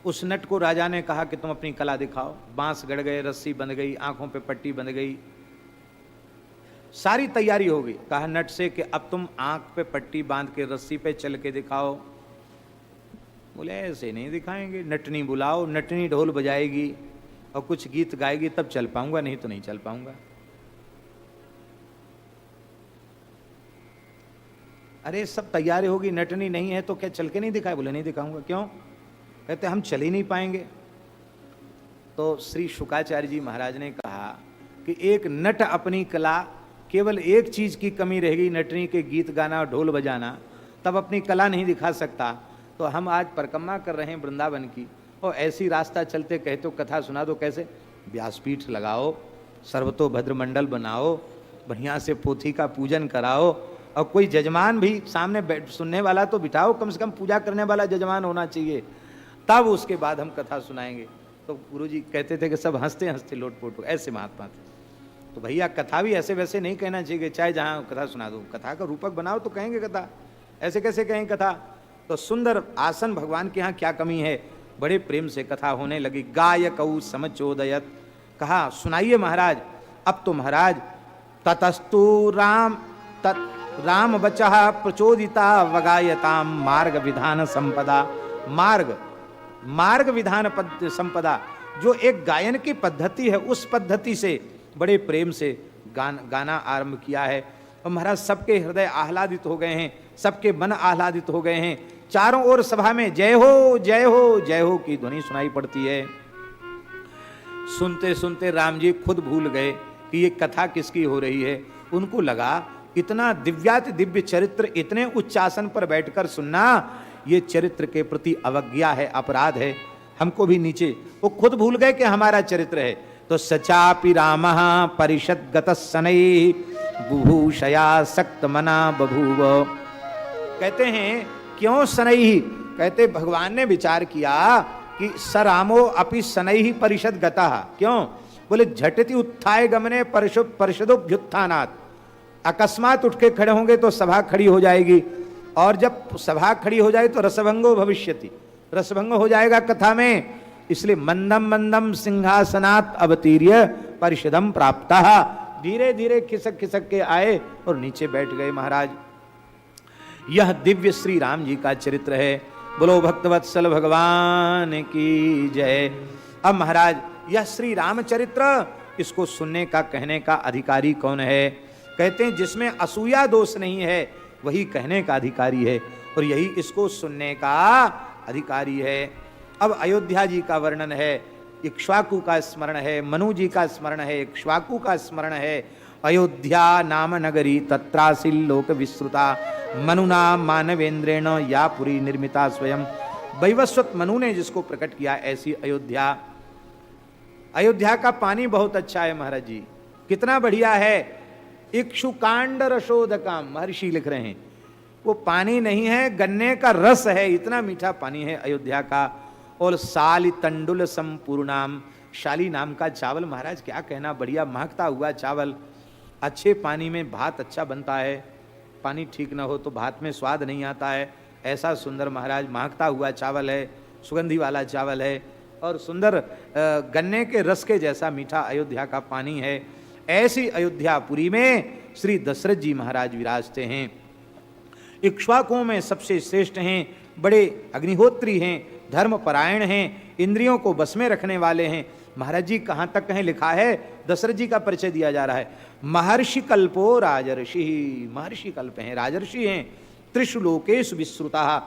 S1: उस नट को राजा ने कहा कि तुम अपनी कला दिखाओ। बांस गड़ गए, रस्सी बंध गई, आंखों पे पट्टी बंध गई, सारी तैयारी हो गई। कहा नट से कि अब तुम आंख पे पट्टी बांध के रस्सी पे चल के दिखाओ। बोले ऐसे नहीं दिखाएंगे, नटनी बुलाओ, नटनी ढोल बजाएगी और कुछ गीत गाएगी तब चल पाऊंगा, नहीं तो नहीं चल पाऊंगा। अरे सब तैयारी होगी, नटनी नहीं है तो क्या चल के नहीं दिखाए? बोले नहीं दिखाऊंगा। क्यों? कहते हम चल ही नहीं पाएंगे। तो श्री शुकाचार्य जी महाराज ने कहा कि एक नट अपनी कला, केवल एक चीज की कमी रहेगी, नटनी के गीत गाना और ढोल बजाना, तब अपनी कला नहीं दिखा सकता। तो हम आज परिक्रमा कर रहे हैं वृंदावन की, और ऐसी रास्ता चलते कहते हो कथा सुना दो, कैसे? व्यासपीठ लगाओ, सर्वतोभद्र मंडल बनाओ, बढ़िया से पोथी का पूजन कराओ, और कोई जजमान भी सामने बैठ सुनने वाला तो बिठाओ, कम से कम पूजा करने वाला जजमान होना चाहिए, तब उसके बाद हम कथा सुनाएंगे। तो गुरुजी कहते थे कि सब हंसते हंसते लोटपोट, ऐसे महात्मा थे। तो भैया कथा भी ऐसे वैसे नहीं कहना चाहिए, चाहे जहाँ कथा सुना दो, कथा का रूपक बनाओ तो कहेंगे कथा, ऐसे कैसे कहेंगे कथा? तो सुंदर आसन, भगवान के यहाँ क्या कमी है? बड़े प्रेम से कथा होने लगी। गायकऊ समचोदयत, कहा सुनाइए महाराज। अब तो महाराज ततस्तु राम वचः प्रचोदिता वगायताम मार्ग विधान संपदा। मार्ग विधान संपदा, जो एक गायन की पद्धति है, उस पद्धति से बड़े प्रेम से गाना आरंभ किया है। और महाराज सबके हृदय आह्लादित हो गए हैं, सबके मन आह्लादित हो गए हैं। चारों ओर सभा में जय हो जय हो जय हो की ध्वनि सुनाई पड़ती है। सुनते सुनते राम जी खुद भूल गए कि ये कथा किसकी हो रही है। उनको लगा इतना दिव्याति दिव्य चरित्र इतने उच्च आसन पर बैठकर सुनना, ये चरित्र के प्रति अवज्ञा है, अपराध है, हमको भी नीचे। वो खुद भूल गए कि हमारा चरित्र है। तो सचापि रामः परिषद गतः शनैः बुभूषया सक्त मना बभूव। कहते हैं क्यों शनैः? कहते भगवान ने विचार किया कि स रामो अपि शनैः परिषद गतः। क्यों? बोले झटिति उत्थाय गमने परिषदोभ्युत्थानात्, अकस्मात उठ के खड़े होंगे तो सभा खड़ी हो जाएगी, और जब सभा खड़ी हो जाए तो रसभंगो भविष्यति, रसभंग हो जाएगा कथा में। इसलिए मंदम मंदम सिंहासनात् अवतीर्य परिषदम प्राप्तः, धीरे धीरे खिसक खिसक के आए और नीचे बैठ गए महाराज। यह दिव्य श्री राम जी का चरित्र है। बोलो भक्तवत्सल भगवान की जय। अब महाराज यह श्री राम चरित्र, इसको सुनने का कहने का अधिकारी कौन है? कहते हैं जिसमें असूया दोष नहीं है वही कहने का अधिकारी है, और यही इसको सुनने का अधिकारी है। अब अयोध्या जी का वर्णन है, इक्ष्वाकु का स्मरण है, मनु जी का स्मरण है, इक्ष्वाकु का स्मरण है। अयोध्या नाम नगरी तत्रासी लोक विश्रुता, मनुना मानवेंद्रेण या पुरी निर्मिता स्वयं। वैवस्वत मनु ने जिसको प्रकट किया, ऐसी अयोध्या। अयोध्या का पानी बहुत अच्छा है महाराज जी, कितना बढ़िया है। इक्षुकांड रसोदकाम, महर्षि लिख रहे हैं, वो पानी नहीं है, गन्ने का रस है, इतना मीठा पानी है अयोध्या का। और साली तंडुल संपूर्णाम, शाली नाम का चावल, महाराज क्या कहना, बढ़िया महकता हुआ चावल। अच्छे पानी में भात अच्छा बनता है, पानी ठीक ना हो तो भात में स्वाद नहीं आता है। ऐसा सुंदर महाराज महकता हुआ चावल है, सुगंधी वाला चावल है, और सुंदर गन्ने के रस के जैसा मीठा अयोध्या का पानी है। ऐसी अयोध्यापुरी में श्री दशरथ जी महाराज विराजते हैं। इक्ष्वाकुओं में सबसे श्रेष्ठ हैं, बड़े अग्निहोत्री हैं, धर्मपरायण हैं, इंद्रियों को बस में रखने वाले हैं। महाराज जी कहाँ तक कहें लिखा है, दशरथ जी का परिचय दिया जा रहा है। महर्षि कल्पो राजर्षि, महर्षि कल्प हैं, राजर्षि हैं। त्रिषु लोकेषु विश्रुता,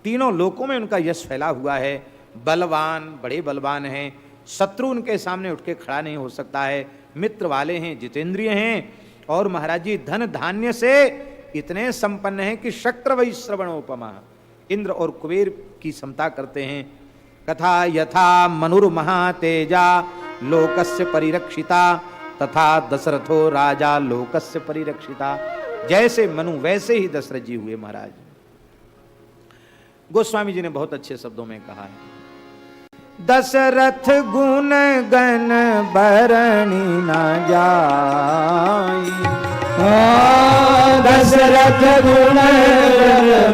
S1: तीनों लोकों में उनका यश फैला हुआ है। बलवान, बड़े बलवान हैं, शत्रु उनके सामने उठ के खड़ा नहीं हो सकता है। मित्र वाले हैं, जितेंद्रिय हैं, और महाराज जी धन धान्य से इतने संपन्न हैं कि शक्र वै श्रवणोपमा, इंद्र और कुबेर की समता करते हैं। कथा यथा मनुर्महातेजा लोकस्य परिरक्षिता तथा दशरथो राजा लोकस्य परिरक्षिता। जैसे मनु वैसे ही दशरथ जी हुए महाराज। गोस्वामी जी ने बहुत अच्छे शब्दों में कहा है, दशरथ गुण गण बरणी न जाई,
S2: दशरथ गुण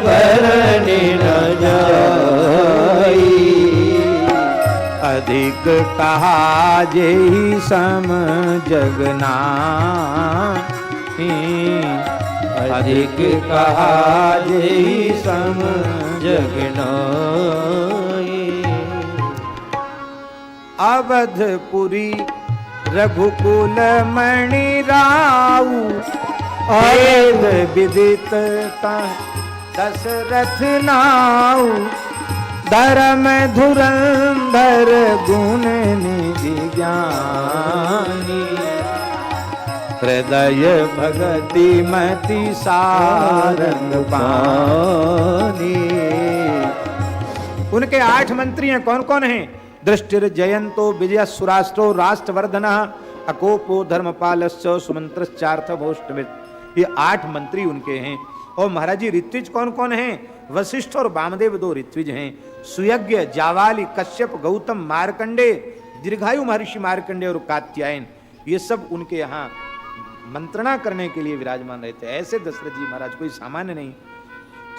S2: बरणी न जाई,
S1: अधिक कहा जेहि सम जगना,
S2: अधिक कहा जेहि सम जगना।
S1: अवधपुरी रघुकुल मणि राऊ, वेद विदित दशरथ नाऊ, धर्म धुरंधर गुण निधि ज्ञानी, हृदय भगति मति सारंग पानी। उनके 8 मंत्री हैं, कौन कौन हैं? दृष्टिर जयंतो विजय सुराष्ट्रो राष्ट्रवर्धन अकोपो धर्मपालस्य सुमंत्रश्चार्थभोष्टमित। ये 8 मंत्री उनके हैं। और महाराज जी ऋत्विज कौन कौन हैं? वशिष्ठ और वामदेव 2 ऋत्विज हैं। सुयज्ञ, जावाली, कश्यप, गौतम, मार्कंडे, दीर्घायु महर्षि मार्कंडे और कात्यायन, ये सब उनके यहाँ मंत्रणा करने के लिए विराजमान रहते हैं। ऐसे दशरथ जी महाराज कोई सामान्य नहीं।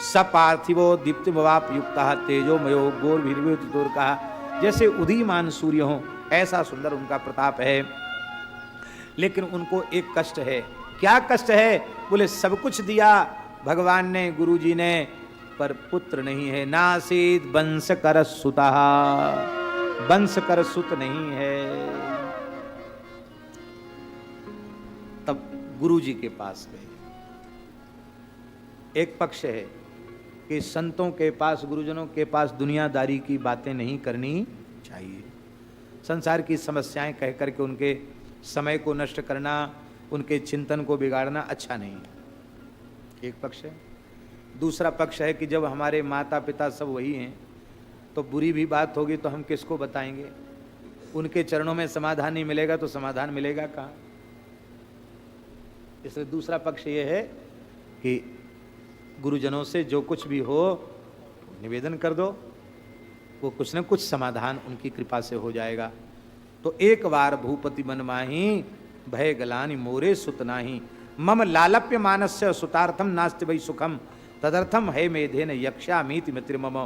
S1: सपार्थिवो दीप्तिमवाप युक्ता तेजोमयो गोर कहा, जैसे उदीयमान सूर्य हो ऐसा सुंदर उनका प्रताप है। लेकिन उनको एक कष्ट है। क्या कष्ट है? बोले सब कुछ दिया भगवान ने, गुरु जी ने, पर पुत्र नहीं है। नासीद वंश कर सुता, वंश कर सुत नहीं है। तब गुरु जी के पास गए। एक पक्ष है कि संतों के पास, गुरुजनों के पास दुनियादारी की बातें नहीं करनी चाहिए। संसार की समस्याएं कह करके उनके समय को नष्ट करना, उनके चिंतन को बिगाड़ना अच्छा नहीं है। एक पक्ष है। दूसरा पक्ष है कि जब हमारे माता पिता सब वही हैं तो बुरी भी बात होगी तो हम किसको बताएंगे? उनके चरणों में समाधान नहीं मिलेगा तो समाधान मिलेगा कहाँ? इसलिए दूसरा पक्ष ये है कि गुरुजनों से जो कुछ भी हो निवेदन कर दो, वो कुछ न कुछ समाधान उनकी कृपा से हो जाएगा। तो एक बार भूपति मन माही भय गलानी मोरे सुत नाही, मम लालप्य मानस्य सुतार्थम नास्ति वै सुखम तदर्थम है मेधेन यक्षामीति मित्र मम।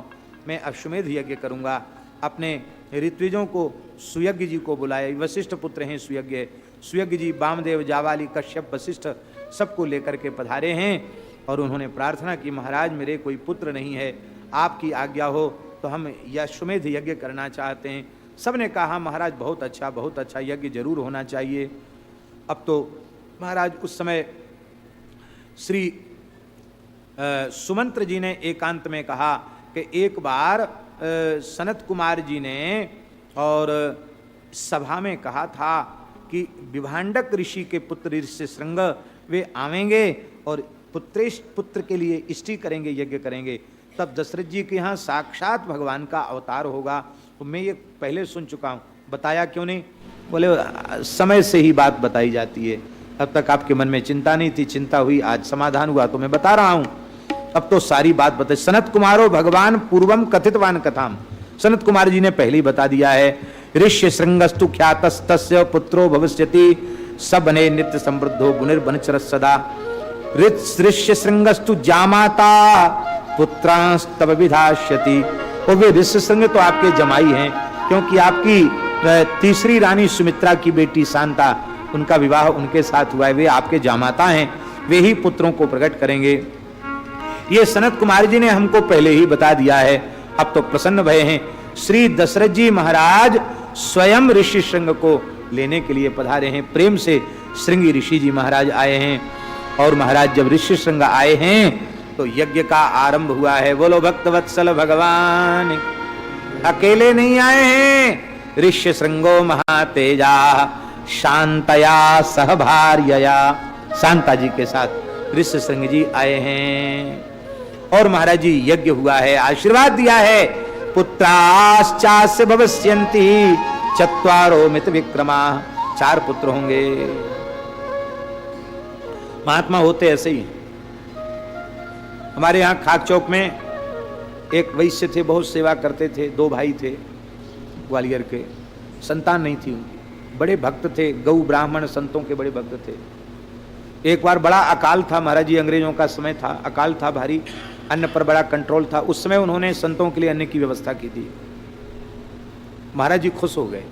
S1: मैं अश्वमेध यज्ञ करूंगा। अपने ऋत्विजों को, सुयज्ञ जी को बुलाया। वशिष्ठ पुत्र हैं सुयज्ञ। सुयज्ञ जी वामदेव, जावाली, कश्यप, वशिष्ठ सबको लेकर के पधारे हैं और उन्होंने प्रार्थना की, महाराज मेरे कोई पुत्र नहीं है, आपकी आज्ञा हो तो हम अश्वमेध यज्ञ करना चाहते हैं। सबने कहा महाराज बहुत अच्छा यज्ञ जरूर होना चाहिए। अब तो महाराज उस समय श्री सुमंत्र जी ने एकांत में कहा कि एक बार सनत कुमार जी ने और सभा में कहा था कि विभांडक ऋषि के पुत्र ऋष्यशृंग वे आवेंगे और पुत्र के लिए इष्टि करेंगे, यज्ञ करेंगे। तब दशरथ जी के यहाँ साक्षात भगवान का अवतार होगा। तो मैं ये पहले सुन चुका हूँ, बताया क्यों नहीं? बोले समय से ही बात बताई जाती है, अब तक आपके मन में चिंता नहीं थी, चिंता हुई, आज समाधान हुआ तो मैं बता रहा हूँ। अब तो सारी बात बताई। सनत कुमारो भगवान पूर्वम कथितवान कथाम, सनत कुमार जी ने पहले ही बता दिया है। ऋष्य श्रृंगस्तु ख्यातस्तस्य पुत्रो भविष्यति, सबने नित्य समृद्धो गुणिर्बनचर सदा। ऋष्य श्रृंगस्तु जामाता पुत्रांस्तव विधास्यति। और वे ऋष्य श्रृंग तो आपके जमाई हैं, क्योंकि आपकी तीसरी रानी सुमित्रा की बेटी शांता, उनका विवाह उनके साथ हुआ है, वे आपके जामाता हैं, वे ही पुत्रों को प्रकट करेंगे। ये सनत कुमार जी ने हमको पहले ही बता दिया है। अब तो प्रसन्न भय हैं। श्री दशरथ जी महाराज स्वयं ऋषि श्रृंग को लेने के लिए पधारे हैं। प्रेम से श्रृंगी ऋषि जी महाराज आए हैं। और महाराज जब ऋषि श्रृंग आए हैं तो यज्ञ का आरंभ हुआ है। बोलो भक्तवत्सल भगवान। अकेले नहीं आए हैं, ऋष्य श्रृंगो महातेजा शांतया सहभार्यया, शांता जी के साथ ऋष्यशृंग जी आए हैं और महाराज जी यज्ञ हुआ है, आशीर्वाद दिया है। पुत्राश्चास्य भविष्यन्ति चत्वारो मित विक्रमा, 4 पुत्र होंगे। महात्मा होते ऐसे ही। हमारे यहाँ खाक चौक में एक वैश्य थे, बहुत सेवा करते थे, 2 भाई थे ग्वालियर के, संतान नहीं थी उनकी, बड़े भक्त थे, गौ ब्राह्मण संतों के बड़े भक्त थे। एक बार बड़ा अकाल था महाराज जी, अंग्रेजों का समय था, अकाल था भारी, अन्न पर बड़ा कंट्रोल था। उस समय उन्होंने संतों के लिए अन्न की व्यवस्था की थी। महाराज जी खुश हो गए,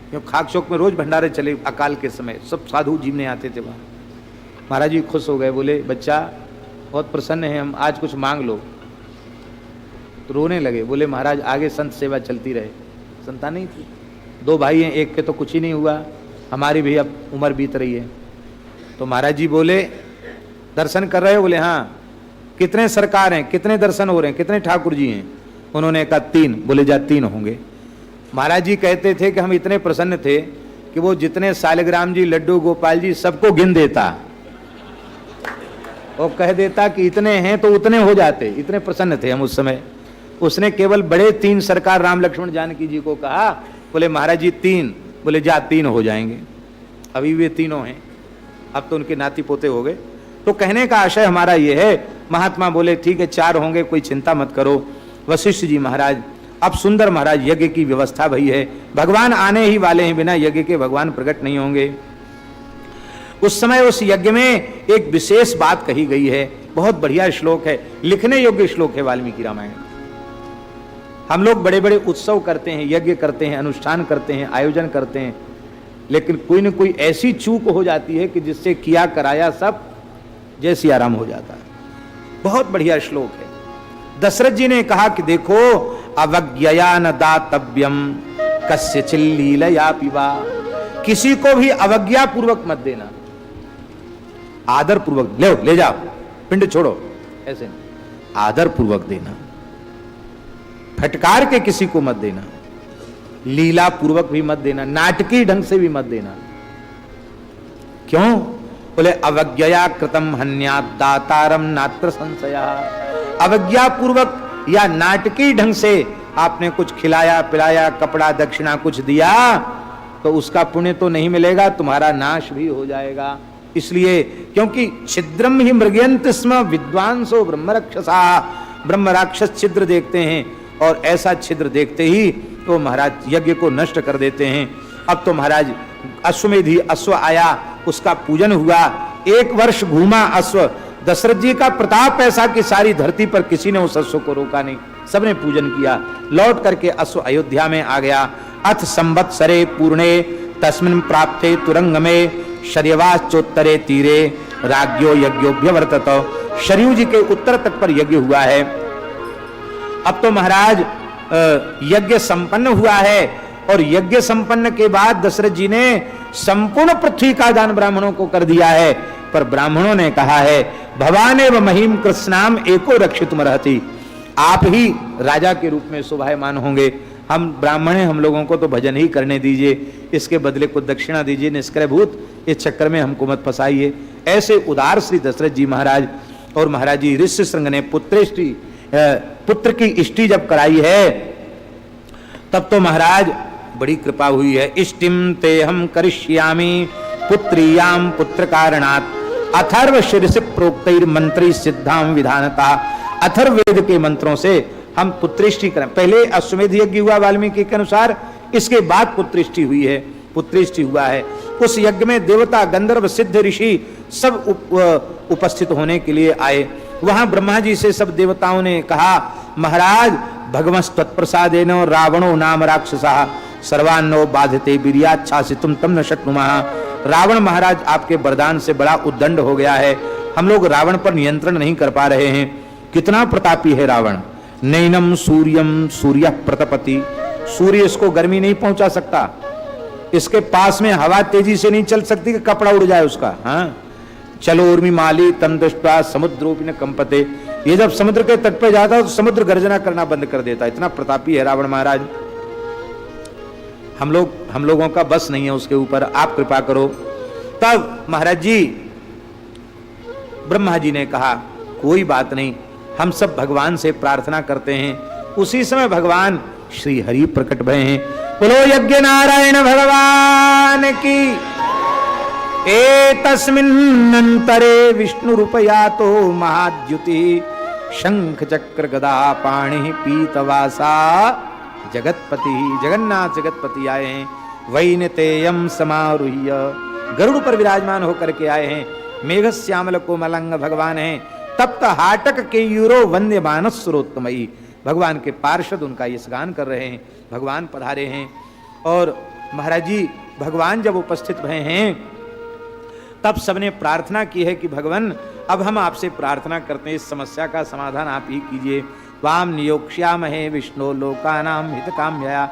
S1: क्योंकि खाक चौक में रोज भंडारे चले अकाल के समय, सब साधु जीवने आते थे वहाँ। महाराज जी खुश हो गए, बोले बच्चा बहुत प्रसन्न है, हम आज कुछ मांग लो। तो रोने लगे, बोले महाराज आगे संत सेवा चलती रहे। संतान नहीं थी, 2 भाई हैं, एक के तो कुछ ही नहीं हुआ, हमारी भी अब उम्र बीत रही है। तो महाराज जी बोले दर्शन कर रहे हो? बोले हाँ। कितने सरकार हैं, कितने दर्शन हो रहे हैं, कितने ठाकुर जी हैं? उन्होंने कहा 3। बोले जा 3 होंगे। महाराज जी कहते थे कि हम इतने प्रसन्न थे कि वो जितने सालिग्राम जी, लड्डू गोपाल जी सबको गिन देता और कह देता कि इतने हैं तो उतने हो जाते, इतने प्रसन्न थे हम उस समय। उसने केवल बड़े 3 सरकार राम लक्ष्मण जानकी जी को कहा, बोले महाराज जी 3। बोले जा 3 हो जाएंगे। अभी वे तीनों हैं, अब तो उनके नाती पोते हो गए। तो कहने का आशय हमारा ये है, महात्मा बोले ठीक है 4 होंगे, कोई चिंता मत करो। वशिष्ठ जी महाराज, अब सुंदर महाराज यज्ञ की व्यवस्था भई है, भगवान आने ही वाले हैं, बिना यज्ञ के भगवान प्रकट नहीं होंगे। उस समय उस यज्ञ में एक विशेष बात कही गई है, बहुत बढ़िया श्लोक है, लिखने योग्य श्लोक है वाल्मीकि रामायण। हम लोग बड़े बड़े उत्सव करते हैं, यज्ञ करते हैं, अनुष्ठान करते हैं, आयोजन करते हैं, लेकिन कोई न कोई ऐसी चूक हो जाती है कि जिससे किया कराया सब जैसी आराम हो जाता है। बहुत बढ़िया श्लोक है। दशरथ जी ने कहा कि देखो, अवज्ञया न दातव्यम कस्यचिल लीलया पिबा, किसी को भी अवज्ञा पूर्वक मत देना, आदर पूर्वक ले जाओ, पिंड छोड़ो, ऐसे नहीं, आदर पूर्वक देना, फटकार के किसी को मत देना, लीला पूर्वक भी मत देना, नाटकीय ढंग से भी मत देना। क्यों? बोले अवज्ञया कृतम हन्यात् दातारम नात्र संशया, अवज्ञा पूर्वक या नाटकीय ढंग से आपने कुछ खिलाया पिलाया, कपड़ा दक्षिणा कुछ दिया, तो उसका पुण्य तो नहीं मिलेगा, तुम्हारा नाश भी हो जाएगा। इसलिए क्योंकि छिद्रम ही मृगयंत स्म विद्वांसो ब्रह्म रक्षसा, ब्रह्म राक्षस छिद्र देखते हैं और ऐसा छिद्र देखते ही तो महाराज यज्ञ को नष्ट कर देते हैं। अब तो महाराज अश्वमेधी अश्व आया, उसका पूजन हुआ, 1 वर्ष घूमा अश्व। दशरथ जी का प्रताप ऐसा कि सारी धरती पर किसी ने उस अश्व को रोका नहीं, सबने पूजन किया। लौट करके अश्व अयोध्या में आ गया। अथ संवत्सरे पूर्णे तस्मिन् प्राप्ते तुरंग में शर्यवाश्चोत्तरे तीरे राज्ञो यज्ञोभ्यवर्तत, शरयू जी के उत्तर तट पर यज्ञ हुआ है। अब तो महाराज यज्ञ संपन्न हुआ है और यज्ञ संपन्न के बाद दशरथ जी ने संपूर्ण पृथ्वी का दान ब्राह्मणों को कर दिया है। पर ब्राह्मणों ने कहा है भवानेव महीम कृष्णाम एको रक्षितुम रहती, आप ही राजा के रूप में शोभायमान होंगे, हम ब्राह्मण हैं, हम लोगों को तो भजन ही करने दीजिए, इसके बदले को दक्षिणा दीजिए, निष्क्रयभूत इस चक्कर में हमको मत फंसाइए। ऐसे उदार श्री दशरथ जी महाराज। और महाराज जी ऋष्यशृंग ने पुत्र की इष्टि जब कराई है तब तो महाराज बड़ी कृपा हुई है। इष्टिम ते हम करिष्यामि पुत्रियाम पुत्र कारणात् अथर्व शीर्ष प्रोक्तैर मंत्री सिद्धाम विधानता, अथर्ववेद के मंत्रों से हम पुत्रिष्टि करें। पहले अश्वमेध यज्ञ हुआ वाल्मीकि के अनुसार, इसके बाद पुत्रिष्टि हुई है, पुत्रिष्टि हुआ है। उस यज्ञ में देवता गंधर्व सिद्ध ऋषि सब उपस्थित होने के लिए आए। वहां ब्रह्मा जी से सब देवताओं ने कहा महाराज भगवंस तत्प्रसादेन रावणो नाम राक्षसा सर्वान्नो बाधते वीर्याच्छासितुम तम न शक्नुमः। रावण महाराज आपके वरदान से बड़ा उद्दंड हो गया है, हम लोग रावण पर नियंत्रण नहीं कर पा रहे हैं। कितना प्रतापी है रावण। नैनम सूर्यम सूर्य प्रतपति, सूर्य इसको गर्मी नहीं पहुंचा सकता, इसके पास में हवा तेजी से नहीं चल सकती कि कपड़ा उड़ जाए उसका। हाँ, चलो उर्मी माली तम दृष्ट्वा समुद्रोपि न कंपते, ये जब समुद्र के तट पे जाता है तो समुद्र गर्जना करना बंद कर देता है, इतना प्रतापी है रावण महाराज। हम लोगों का बस नहीं है उसके ऊपर, आप कृपा करो। तब महाराज जी ब्रह्मा जी ने कहा कोई बात नहीं, हम सब भगवान से प्रार्थना करते हैं। उसी समय भगवान श्री हरि प्रकट भये हैं। बोलो यज्ञ नारायण भगवान की। एतस्मिन्नन्तरे विष्णु रूपया तो महाद्युति शंख चक्र गदा पाणि पीतवासा जगतपति। जगन्नाथ जगतपति आए हैं। वैनतेयम समारूह्य गरुड़ पर विराजमान होकर के आए हैं। मेघश्यामल कोमलंग भगवान हैं। तप्त हाटक केयूरो वंद्य मानस सुरोत्तमयी। भगवान के पार्षद उनका यश गान कर रहे हैं। भगवान पधारे हैं। और महाराज जी भगवान जब उपस्थित भये हैं तब सबने प्रार्थना की है कि भगवान अब हम आपसे प्रार्थना करते हैं, इस समस्या का समाधान आप ही कीजिए। वाम नियोक्ष्यामहे विष्णु लोकानाम हितकाम्यया।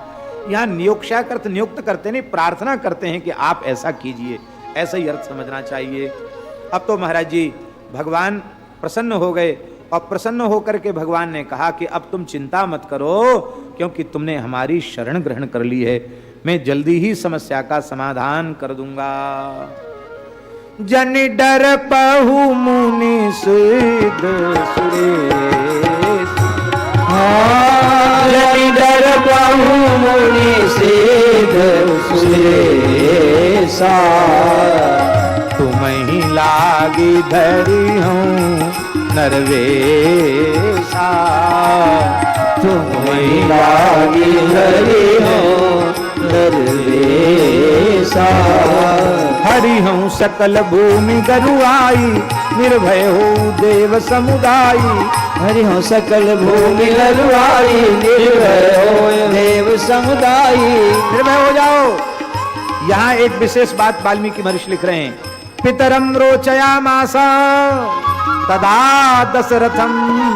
S1: यहाँ नियोक्ष्या अर्थ नियुक्त करते नहीं, प्रार्थना करते हैं कि आप ऐसा कीजिए, ऐसा ही अर्थ समझना चाहिए। अब तो महाराज जी भगवान प्रसन्न हो गए और प्रसन्न होकर के भगवान ने कहा कि अब तुम चिंता मत करो, क्योंकि तुमने हमारी शरण ग्रहण कर ली है, मैं जल्दी ही समस्या का समाधान कर दूंगा। जन डर पहु मुनि सिद्ध सुरेश।
S2: जन डर पहु मुनि सिद्ध सुरेशा।
S1: तुम ही लागी धरी हूँ नरवेशा।
S2: तुम ही लागी धरी हूँ नरवेशा।
S1: हरि हूँ सकल भूमि गरुआई निर्भय हो देव समुदायी।
S2: हरि हूँ सकल भूमि गरुआई निर्भय हो देव समुदायी।
S1: निर्भय हो जाओ। यहाँ एक विशेष बात वाल्मीकि महर्षि लिख रहे हैं। पितरम रोचयामास तदा दशरथम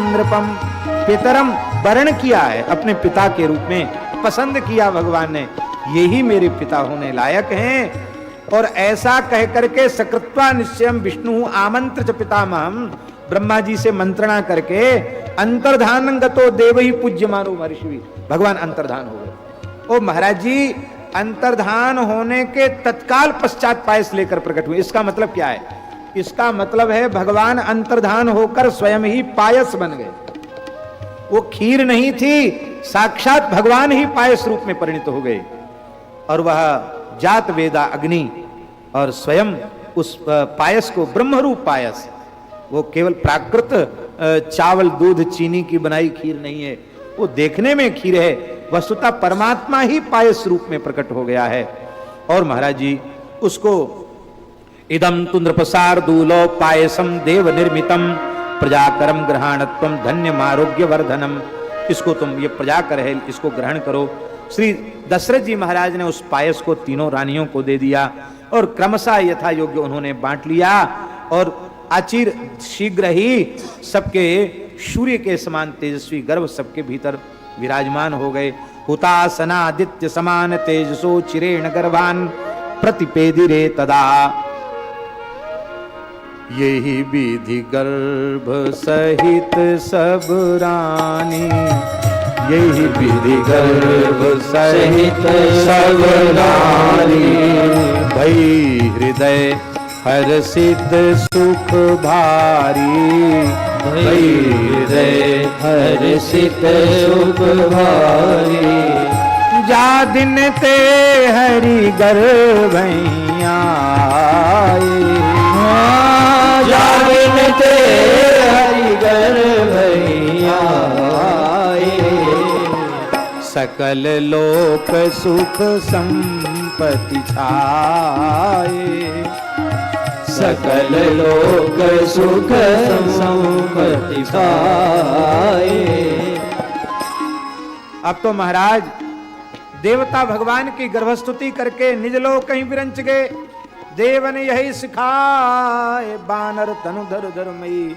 S1: नृपम। पितरम वर्ण किया है, अपने पिता के रूप में पसंद किया भगवान ने, यही मेरे पिता होने लायक हैं। और ऐसा कह करके सकृत्वा निश्चयम विष्णु आमंत्र च पितामहम। ब्रह्मा जी से मंत्रणा करके अंतर्धान गतो देव ही पूज्य मानो महर्षि। भगवान अंतर्धान हो गए। ओ महाराज जी अंतर्धान होने के तत्काल पश्चात पायस लेकर प्रकट हुए। इसका मतलब क्या है? इसका मतलब है भगवान अंतर्धान होकर स्वयं ही पायस बन गए। वो खीर नहीं थी, साक्षात भगवान ही पायस रूप में परिणित हो गए। और वह जात वेदा अग्नि और स्वयं उस पायस को ब्रह्मरूप पायस, वो केवल प्राकृत चावल दूध चीनी की बनाई खीर नहीं है, वो देखने में खीर है, वस्तुतः परमात्मा ही पायस रूप में प्रकट हो गया है। और महाराज जी उसको इदम तु नृपसार्दूलो पायसम देव निर्मितम प्रजाकरम ग्रहणत्वम धन्यम आरोग्य वर्धनम। इसको तुम, ये प्रजाकर है, इसको ग्रहण करो। श्री दशरथ जी महाराज ने उस पायस को तीनों रानियों को दे दिया और क्रमशः यथा योग्य उन्होंने बांट लिया। और आचिर शीघ्र ही सबके सूर्य के समान तेजस्वी गर्भ सबके भीतर विराजमान हो गए। हुतासनादित्य समान तेजसो चिरेण गर्भान प्रतिपेदिरे तदा। यही विधि गर्भ सहित सब रानी। यही विधि गर्भ सहित सब रानी। भई हृदय हर्षित सुख भारी।
S2: भई हृदय हर्षित सुख भारी।
S1: जा दिन ते हरि गर्भैया।
S2: जा दिन ते हरि गर्भैया।
S1: सकल लोक सुख संपत्ति छाए।
S2: सकल लोक सुख संपत्ति छाए।
S1: अब तो महाराज देवता भगवान की गर्भस्तुति करके निज लोक कहीं विरंच गए। देवन यही सिखाए बानर तनुधर धर्मयी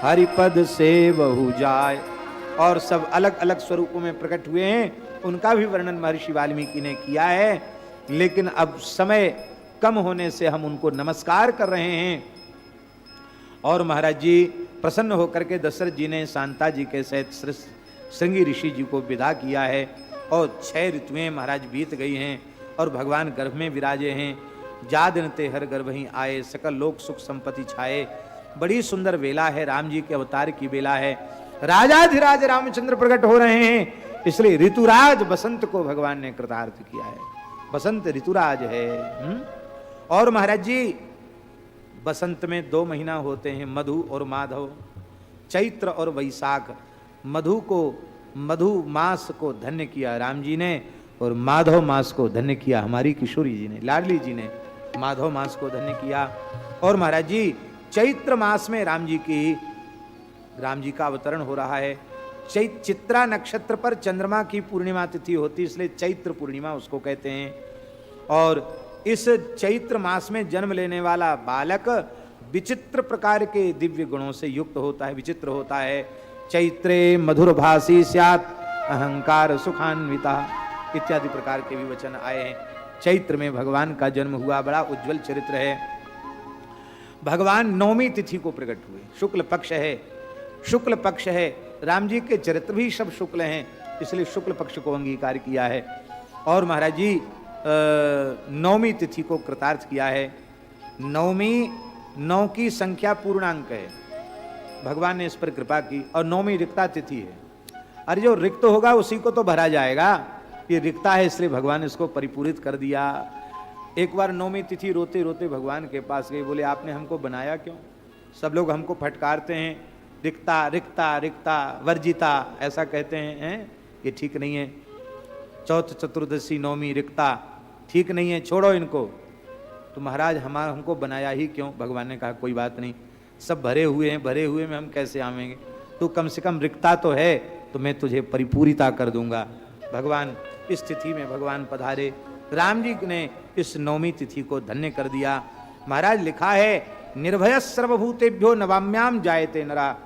S1: हरिपद से बहु जाए। और सब अलग अलग स्वरूपों में प्रकट हुए हैं, उनका भी वर्णन महर्षि वाल्मीकि ने किया है। लेकिन अब समय कम होने से हम उनको नमस्कार कर रहे हैं। और महाराज जी प्रसन्न होकर के दशरथ जी ने शांता जी के सहित श्रृंगी ऋषि जी को विदा किया है। और 6 ऋतुएं महाराज बीत गई हैं और भगवान गर्भ में विराजे हैं। जा दिन ते हर गर्भ ही आए, सकल लोक सुख संपत्ति छाए। बड़ी सुंदर बेला है, राम जी के अवतार की बेला है, राजाधिराज रामचंद्र प्रकट हो रहे हैं, इसलिए ऋतुराज बसंत को भगवान ने कृतार्थ किया है। बसंत ऋतुराज है। और महाराज जी बसंत में 2 महीना होते हैं, मधु और माधव, चैत्र और वैशाख। मधु मास को धन्य किया राम जी ने, और माधव मास को धन्य किया हमारी किशोरी जी ने, लाडली जी ने माधव मास को धन्य किया। और महाराज जी चैत्र मास में राम जी का अवतरण हो रहा है। चित्रा नक्षत्र पर चंद्रमा की पूर्णिमा तिथि होती, इसलिए चैत्र पूर्णिमा उसको कहते हैं। और इस चैत्र मास में जन्म लेने वाला बालक विचित्र प्रकार के दिव्य गुणों से युक्त होता है, विचित्र होता है। चैत्रे मधुर भाषी स्यात् अहंकार सुखान्विता इत्यादि प्रकार के भी वचन आए हैं। चैत्र में भगवान का जन्म हुआ, बड़ा उज्जवल चरित्र है। भगवान 9वीं तिथि को प्रकट हुए, शुक्ल पक्ष है। राम जी के चरित्र भी सब शुक्ल हैं, इसलिए शुक्ल पक्ष को अंगीकार किया है। और महाराज जी 9वीं तिथि को कृतार्थ किया है। 9 की संख्या पूर्णांक है, भगवान ने इस पर कृपा की। और 9वीं रिक्ता तिथि है। अरे जो रिक्त होगा उसी को तो भरा जाएगा, ये रिक्ता है इसलिए भगवान इसको परिपूरित कर दिया। एक बार 9वीं तिथि रोते रोते भगवान के पास गए, बोले आपने हमको बनाया क्यों? सब लोग हमको फटकारते हैं, रिक्ता रिक्ता रिक्ता वर्जिता ऐसा कहते हैं, ये ठीक नहीं है। चौथ चतुर्दशी 9वीं रिक्ता ठीक नहीं है, छोड़ो इनको। तो महाराज हमको बनाया ही क्यों? भगवान ने कहा कोई बात नहीं, सब भरे हुए में हम कैसे आवेंगे, तू कम से कम रिक्ता तो है, तो मैं तुझे परिपूरिता कर दूंगा। भगवान इस तिथि में भगवान पधारे, राम जी ने इस 9वीं तिथि को धन्य कर दिया। महाराज लिखा है निर्भय सर्वभूतेभ्यो नवाम्याम जायते नरा,